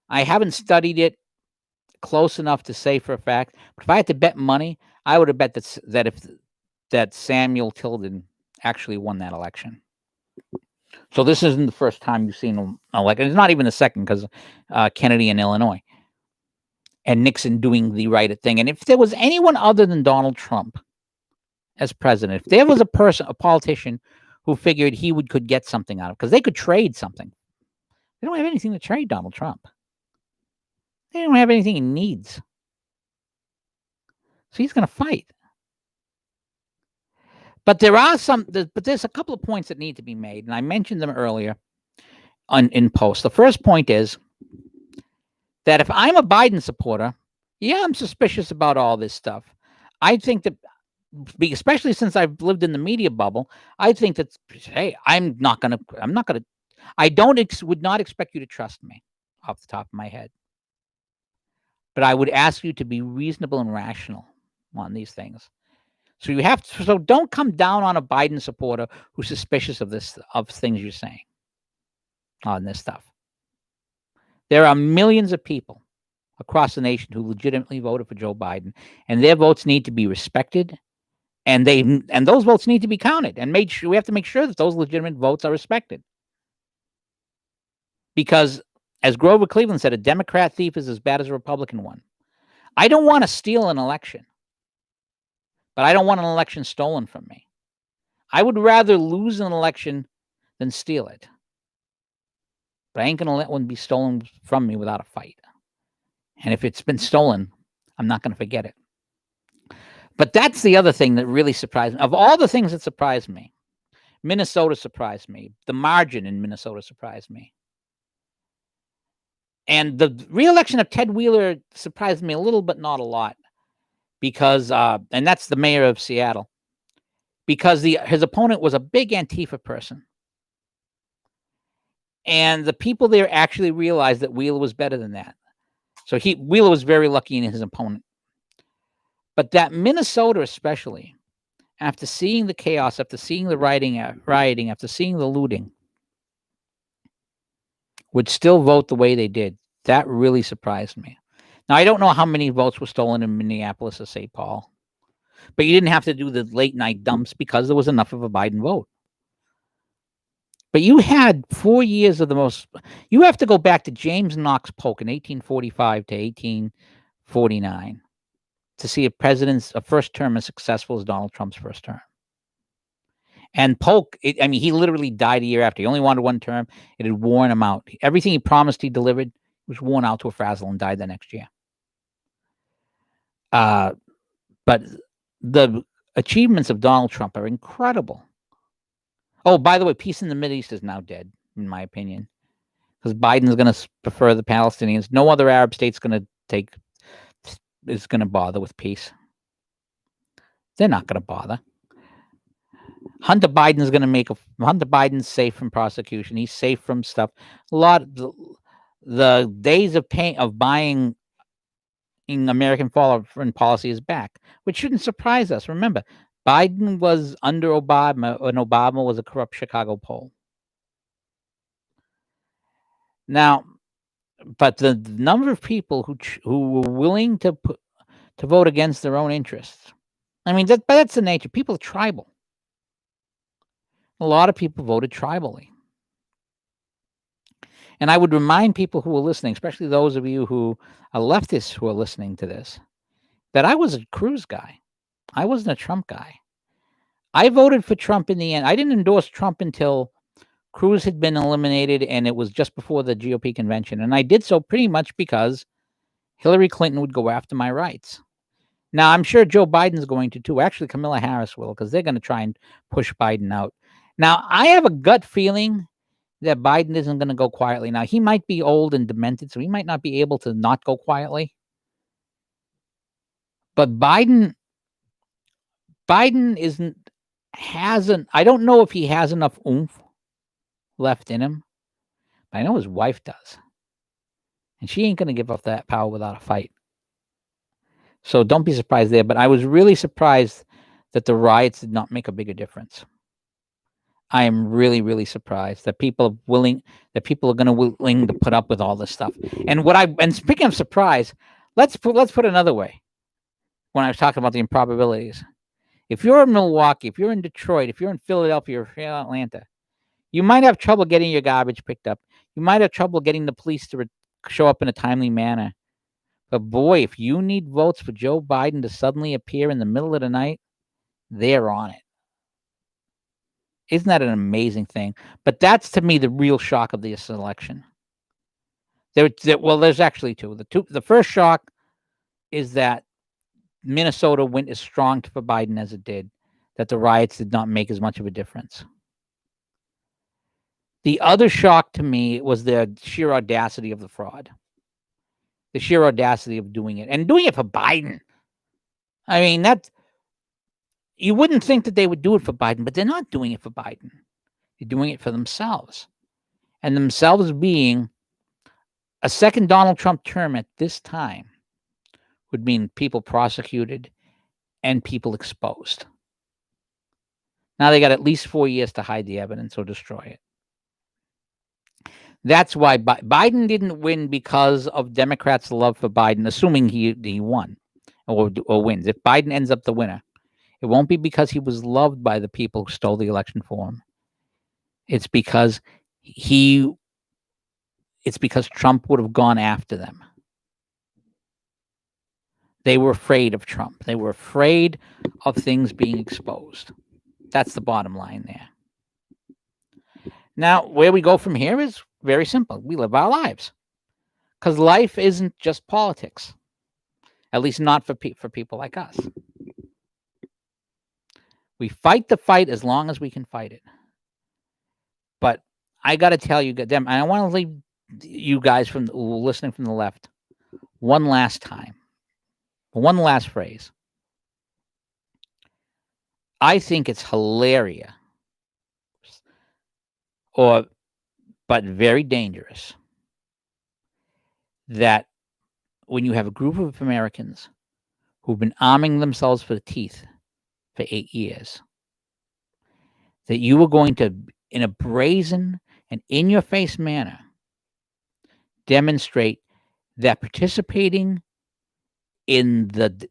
A: I haven't studied it close enough to say for a fact. But if I had to bet money, I would have bet that Samuel Tilden actually won that election. So this isn't the first time you've seen him elected. It's not even the second because Kennedy in Illinois and Nixon doing the right thing. And if there was anyone other than Donald Trump as president, if there was a politician who figured he could get something out of it, because they could trade something. They don't have anything to trade, Donald Trump. They don't have anything he needs. So he's going to fight. But there's a couple of points that need to be made, and I mentioned them earlier in post. The first point is that if I'm a Biden supporter, yeah, I'm suspicious about all this stuff. I think that, especially since I've lived in the media bubble, I think that, hey, I would not expect you to trust me off the top of my head. But I would ask you to be reasonable and rational on these things. So don't come down on a Biden supporter who's suspicious of things you're saying on this stuff. There are millions of people across the nation who legitimately voted for Joe Biden, and their votes need to be respected, and those votes need to be counted, and we have to make sure that those legitimate votes are respected. Because, as Grover Cleveland said, a Democrat thief is as bad as a Republican one. I don't want to steal an election. But I don't want an election stolen from me. I would rather lose an election than steal it. But I ain't going to let one be stolen from me without a fight. And if it's been stolen, I'm not going to forget it. But that's the other thing that really surprised me. Of all the things that surprised me, Minnesota surprised me. The margin in Minnesota surprised me. And the re-election of Ted Wheeler surprised me a little, but not a lot. Because, and that's the mayor of Seattle, because his opponent was a big Antifa person. And the people there actually realized that Wheeler was better than that. So Wheeler was very lucky in his opponent. But that Minnesota especially, after seeing the chaos, after seeing the rioting, after seeing the looting, would still vote the way they did. That really surprised me. Now, I don't know how many votes were stolen in Minneapolis or St. Paul, but you didn't have to do the late night dumps because there was enough of a Biden vote. But you had 4 years of the most. You have to go back to James Knox Polk in 1845 to 1849 to see a first term as successful as Donald Trump's first term. And Polk, he literally died a year after. He only wanted one term. It had worn him out. Everything he promised he delivered was worn out to a frazzle and died the next year. But the achievements of Donald Trump are incredible. Oh, by the way, peace in the Mideast is now dead, in my opinion, because Biden's going to prefer the Palestinians. No other Arab state's going to bother with peace. They're not going to bother. Hunter Biden's safe from prosecution. He's safe from stuff. The days of buying in American foreign policy is back, which shouldn't surprise us. Remember, Biden was under Obama, and Obama was a corrupt Chicago Pole. Now, but the number of people who were willing to vote against their own interests. That's the nature. People are tribal. A lot of people voted tribally. And I would remind people who are listening, especially those of you who are leftists who are listening to this, that I was a Cruz guy. I wasn't a Trump guy. I voted for Trump in the end. I didn't endorse Trump until Cruz had been eliminated, and it was just before the GOP convention. And I did so pretty much because Hillary Clinton would go after my rights. Now, I'm sure Joe Biden's going to too. Actually, Kamala Harris will, because they're going to try and push Biden out. Now, I have a gut feeling that Biden isn't going to go quietly. Now, he might be old and demented, so he might not be able to not go quietly. But Biden hasn't, I don't know if he has enough oomph left in him, but I know his wife does. And she ain't going to give up that power without a fight. So don't be surprised there. But I was really surprised that the riots did not make a bigger difference. I am really, really surprised that people are willing to put up with all this stuff. And speaking of surprise, let's put it another way. When I was talking about the improbabilities, if you're in Milwaukee, if you're in Detroit, if you're in Philadelphia or Atlanta, you might have trouble getting your garbage picked up. You might have trouble getting the police to show up in a timely manner. But boy, if you need votes for Joe Biden to suddenly appear in the middle of the night, they're on it. Isn't that an amazing thing? But that's, to me, the real shock of this election. There's actually two. The first shock is that Minnesota went as strong for Biden as it did, that the riots did not make as much of a difference. The other shock to me was the sheer audacity of the fraud. The sheer audacity of doing it, and doing it for Biden. You wouldn't think that they would do it for Biden, but they're not doing it for Biden. They're doing it for themselves. And themselves being a second Donald Trump term at this time would mean people prosecuted and people exposed. Now they got at least 4 years to hide the evidence or destroy it. That's why Biden didn't win because of Democrats' love for Biden, assuming he won or wins. If Biden ends up the winner, it won't be because he was loved by the people who stole the election for him. It's because Trump would have gone after them. They were afraid of Trump. They were afraid of things being exposed. That's the bottom line there. Now, where we go from here is very simple. We live our lives. Because life isn't just politics. At least not for people like us. We fight the fight as long as we can fight it. But I got to tell you, and I want to leave you guys listening from the left one last time. One last phrase. I think it's hilarious, but very dangerous, that when you have a group of Americans who've been arming themselves for the teeth for 8 years, that you are going to, in a brazen and in-your-face manner, demonstrate that participating in the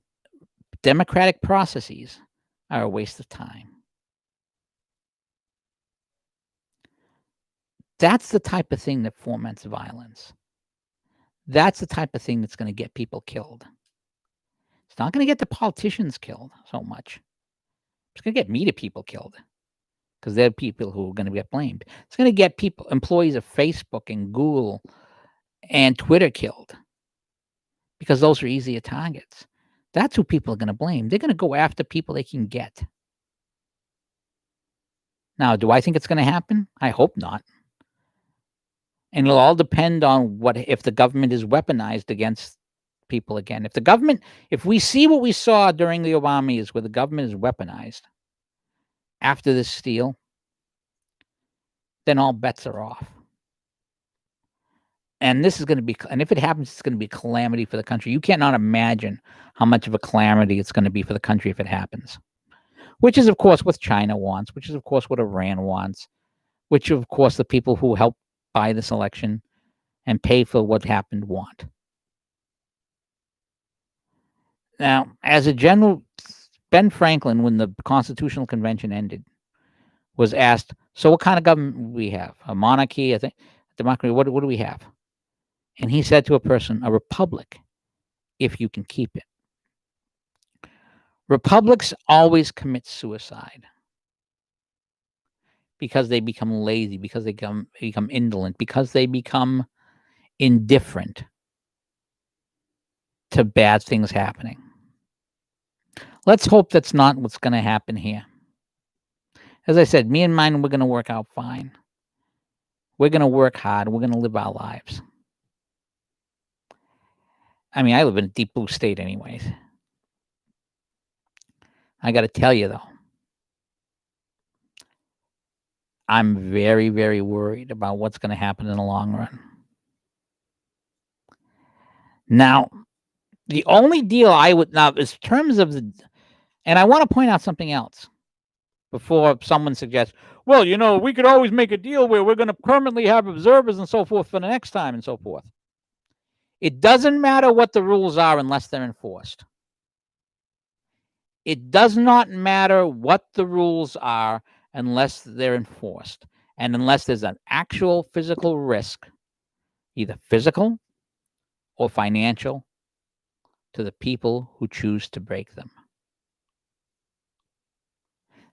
A: democratic processes are a waste of time. That's the type of thing that foments violence. That's the type of thing that's going to get people killed. It's not going to get the politicians killed so much. It's going to get media people killed because they're people who are going to get blamed. It's going to get people, employees of Facebook and Google and Twitter killed because those are easier targets. That's who people are going to blame. They're going to go after people they can get. Now, do I think it's going to happen? I hope not. And it'll all depend on if the government is weaponized against people again. If we see what we saw during the Obama years where the government is weaponized after this steal, then all bets are off. And this is going to be, and if it happens, it's going to be a calamity for the country. You cannot imagine how much of a calamity it's going to be for the country if it happens. Which is, of course, what China wants, which is, of course, what Iran wants, which, of course, the people who helped buy this election and pay for what happened want. Now, as a general, Ben Franklin, when the Constitutional Convention ended, was asked, so what kind of government we have? A monarchy, I think, democracy, what do we have? And he said to a person, a republic, if you can keep it. Republics always commit suicide because they become lazy, because they become indolent, because they become indifferent to bad things happening. Let's hope that's not what's going to happen here. As I said, me and mine, we're going to work out fine. We're going to work hard. We're going to live our lives. I mean, I live in a deep blue state anyways. I got to tell you, though, I'm very, very worried about what's going to happen in the long run. Now, the only deal now, in terms of and I want to point out something else before someone suggests, well, we could always make a deal where we're going to permanently have observers and so forth for the next time and so forth. It doesn't matter what the rules are unless they're enforced. It does not matter what the rules are unless they're enforced and unless there's an actual physical risk, either physical or financial, to the people who choose to break them.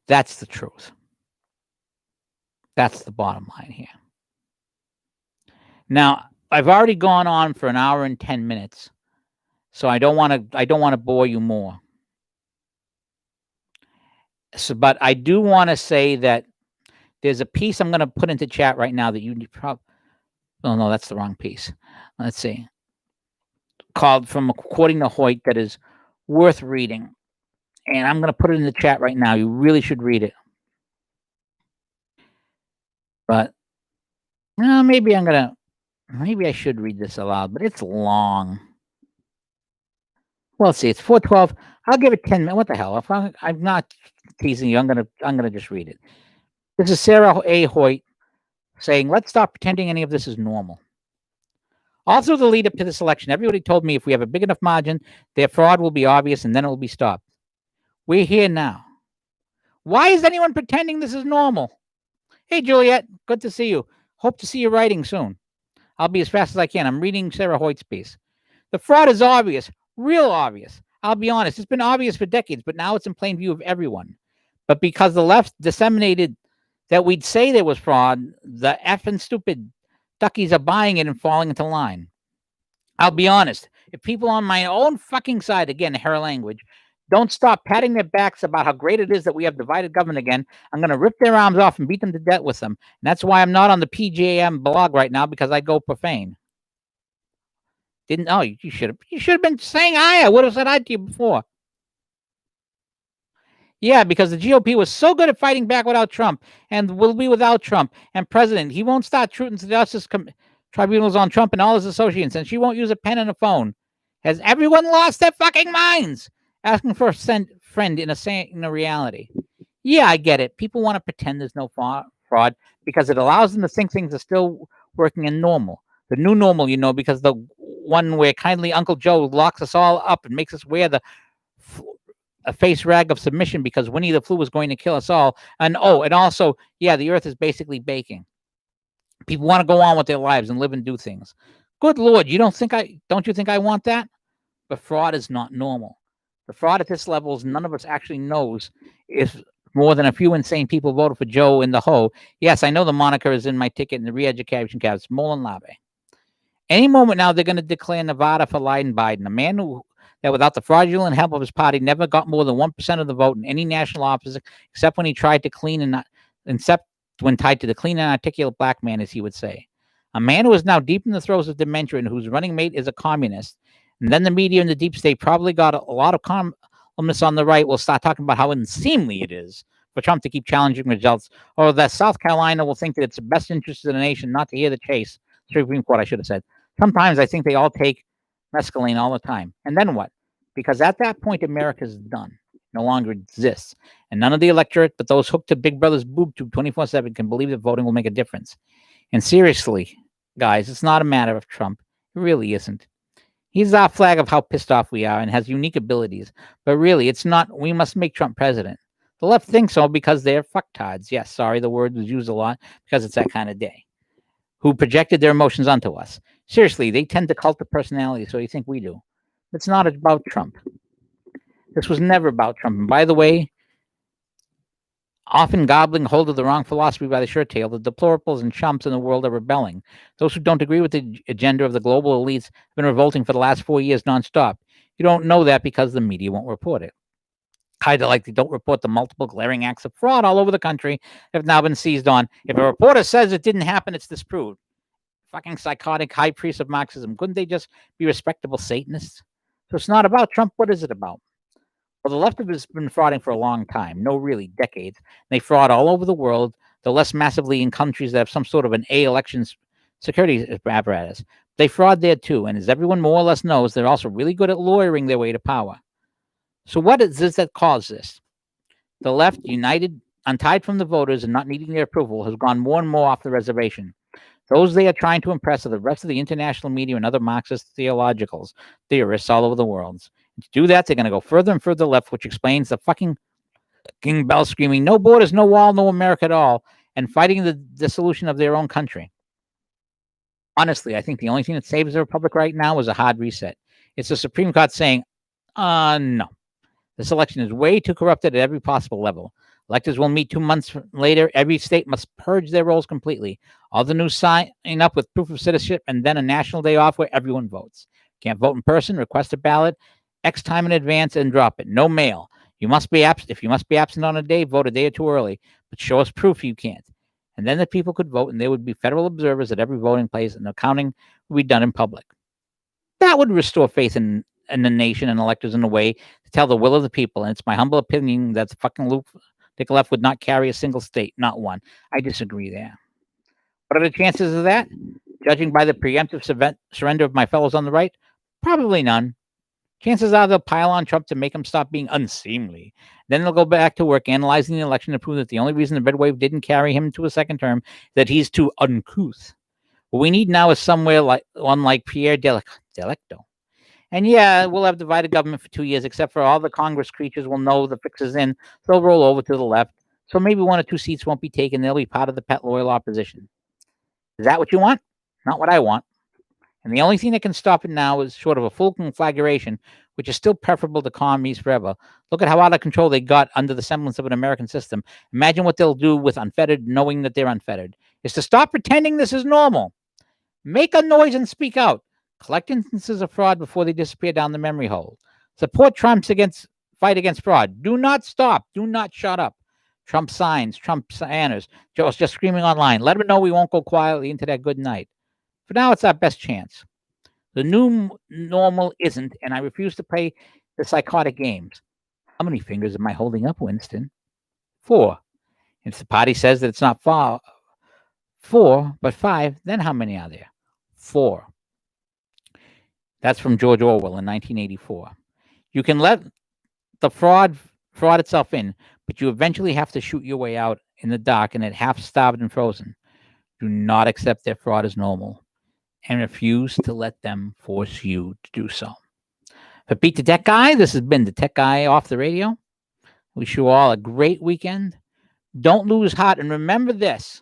A: That's the truth. That's the bottom line here. Now, I've already gone on for an hour and 10 minutes, so I don't want to bore you more. But I do want to say that there's a piece I'm going to put into chat right now that you probably. Oh no, that's the wrong piece. Let's see. Called from Quoting the Hoyt that is worth reading, and I'm going to put it in the chat right now. You really should read it. But maybe I should read this aloud, but it's long. Well, let's see. It's 4:12. I'll give it 10 minutes. What the hell? If I'm not teasing you, I'm gonna just read it. This is Sarah A. Hoyt saying, "Let's stop pretending any of this is normal." Also, the lead up to this election, everybody told me if we have a big enough margin, their fraud will be obvious and then it will be stopped. We're here now. Why is anyone pretending this is normal? Hey, Juliet, good to see you. Hope to see you writing soon. I'll be as fast as I can. I'm reading Sarah Hoyt's piece. The fraud is obvious, real obvious. I'll be honest, it's been obvious for decades, but now it's in plain view of everyone. But because the left disseminated that we'd say there was fraud, the effing stupid duckies are buying it and falling into line. I'll be honest, if people on my own fucking side, again, her language, don't stop patting their backs about how great it is that we have divided government again, I'm going to rip their arms off and beat them to death with them. And that's why I'm not on the PJM blog right now, because I go profane. You should have been saying hi. I would have said hi to you before. Yeah, because the GOP was so good at fighting back without Trump and will be without Trump and president. He won't start truth and justice tribunals on Trump and all his associates, and she won't use a pen and a phone. Has everyone lost their fucking minds? Asking for a friend in a reality. Yeah, I get it. People want to pretend there's no fraud because it allows them to think things are still working in normal. The new normal, because the one where kindly Uncle Joe locks us all up and makes us wear a face rag of submission because Winnie the Pooh was going to kill us all. And also, yeah, the earth is basically baking. People want to go on with their lives and live and do things. Good Lord, don't you think I want that? But fraud is not normal. The fraud at this level is none of us actually knows if more than a few insane people voted for Joe in the Ho. Yes, I know the moniker is in my ticket in the re-education cab. It's Mullen Labe. Any moment now, they're going to declare Nevada for Biden, a man that without the fraudulent help of his party never got more than 1% of the vote in any national office, except when he tried to clean except when tied to the clean and articulate black man, as he would say. A man who is now deep in the throes of dementia and whose running mate is a communist. And then the media and the deep state probably got a lot of columnists on the right will start talking about how unseemly it is for Trump to keep challenging results, or that South Carolina will think that it's the best interest of the nation not to hear the chase. Supreme Court, I should have said. Sometimes I think they all take mescaline all the time. And then what? Because at that point, America's done. No longer exists. And none of the electorate, but those hooked to Big Brother's boob tube 24/7 can believe that voting will make a difference. And seriously, guys, it's not a matter of Trump. It really isn't. He's our flag of how pissed off we are and has unique abilities. But really, it's not, we must make Trump president. The left thinks so because they're fucktards. Yes, sorry, the word was used a lot because it's that kind of day. Who projected their emotions onto us. Seriously, they tend to cult the personality, so you think we do. It's not about Trump. This was never about Trump. And by the way, often gobbling hold of the wrong philosophy by the shirt tail, the deplorables and chumps in the world are rebelling. Those who don't agree with the agenda of the global elites have been revolting for the last 4 years nonstop. You don't know that because the media won't report it. Kind of like they don't report the multiple glaring acts of fraud all over the country that have now been seized on. If a reporter says it didn't happen, it's disproved. Fucking psychotic high priests of Marxism. Couldn't they just be respectable Satanists? So it's not about Trump. What is it about? Well, the left has been frauding for a long time. No, really, decades. They fraud all over the world, though less massively in countries that have some sort of an elections security apparatus. They fraud there too, and as everyone more or less knows, they're also really good at lawyering their way to power. So what is this that caused this? The left, united, untied from the voters and not needing their approval, has gone more and more off the reservation. Those they are trying to impress are the rest of the international media and other Marxist theorists all over the world. And to do that, they're going to go further and further left, which explains the fucking King Bell screaming, no borders, no wall, no America at all, and fighting the dissolution of their own country. Honestly, I think the only thing that saves the Republic right now is a hard reset. It's the Supreme Court saying, no. This election is way too corrupted at every possible level. Electors will meet 2 months later. Every state must purge their rolls completely. All the new sign up with proof of citizenship and then a national day off where everyone votes. Can't vote in person, request a ballot, X time in advance and drop it. No mail. You must be absent. If you must be absent on a day, vote a day or two early, but show us proof you can't. And then the people could vote and there would be federal observers at every voting place and the counting would be done in public. That would restore faith in the nation and electors in a way to tell the will of the people. And it's my humble opinion that the fucking Dick left would not carry a single state, not one. I disagree there. What are the chances of that? Judging by the preemptive surrender of my fellows on the right, probably none. Chances are they'll pile on Trump to make him stop being unseemly. Then they'll go back to work analyzing the election to prove that the only reason the red wave didn't carry him to a second term is that he's too uncouth. What we need now is somewhere like Pierre Delecto. And yeah, we'll have divided government for 2 years, except for all the Congress creatures will know the fix is in. They'll roll over to the left. So maybe 1 or 2 seats won't be taken. They'll be part of the pet loyal opposition. Is that what you want? Not what I want. And the only thing that can stop it now is short of a full conflagration, which is still preferable to commies forever. Look at how out of control they got under the semblance of an American system. Imagine what they'll do with unfettered, knowing that they're unfettered. Is to stop pretending this is normal. Make a noise and speak out. Collect instances of fraud before they disappear down the memory hole. Support Trump's fight against fraud. Do not stop. Do not shut up. Trump signs, Trump banners. Joe's just screaming online. Let him know we won't go quietly into that good night. For now, it's our best chance. The new normal isn't, and I refuse to play the psychotic games. How many fingers am I holding up, Winston? 4. If the party says that it's not 4, but 5, then how many are there? 4. That's from George Orwell in 1984. You can let the fraud itself in, but you eventually have to shoot your way out in the dark and at half starved and frozen. Do not accept their fraud as normal and refuse to let them force you to do so. For Pete the Tech Guy, this has been the Tech Guy off the radio. Wish you all a great weekend. Don't lose heart, and remember this.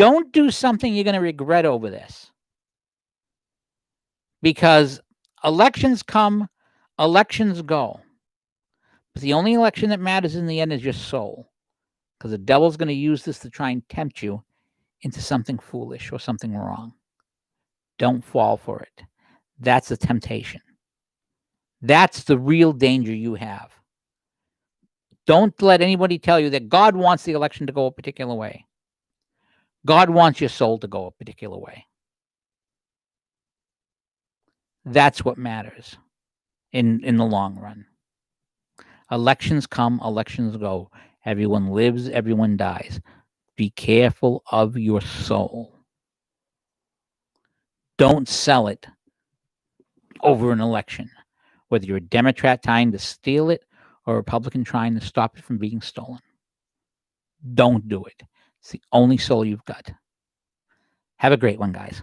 A: Don't do something you're going to regret over this. Because elections come, elections go. But the only election that matters in the end is your soul. Because the devil's going to use this to try and tempt you into something foolish or something wrong. Don't fall for it. That's the temptation. That's the real danger you have. Don't let anybody tell you that God wants the election to go a particular way. God wants your soul to go a particular way. That's what matters in the long run. Elections come, elections go. Everyone lives, everyone dies. Be careful of your soul. Don't sell it over an election, whether you're a Democrat trying to steal it or a Republican trying to stop it from being stolen. Don't do it. It's the only soul you've got. Have a great one, guys.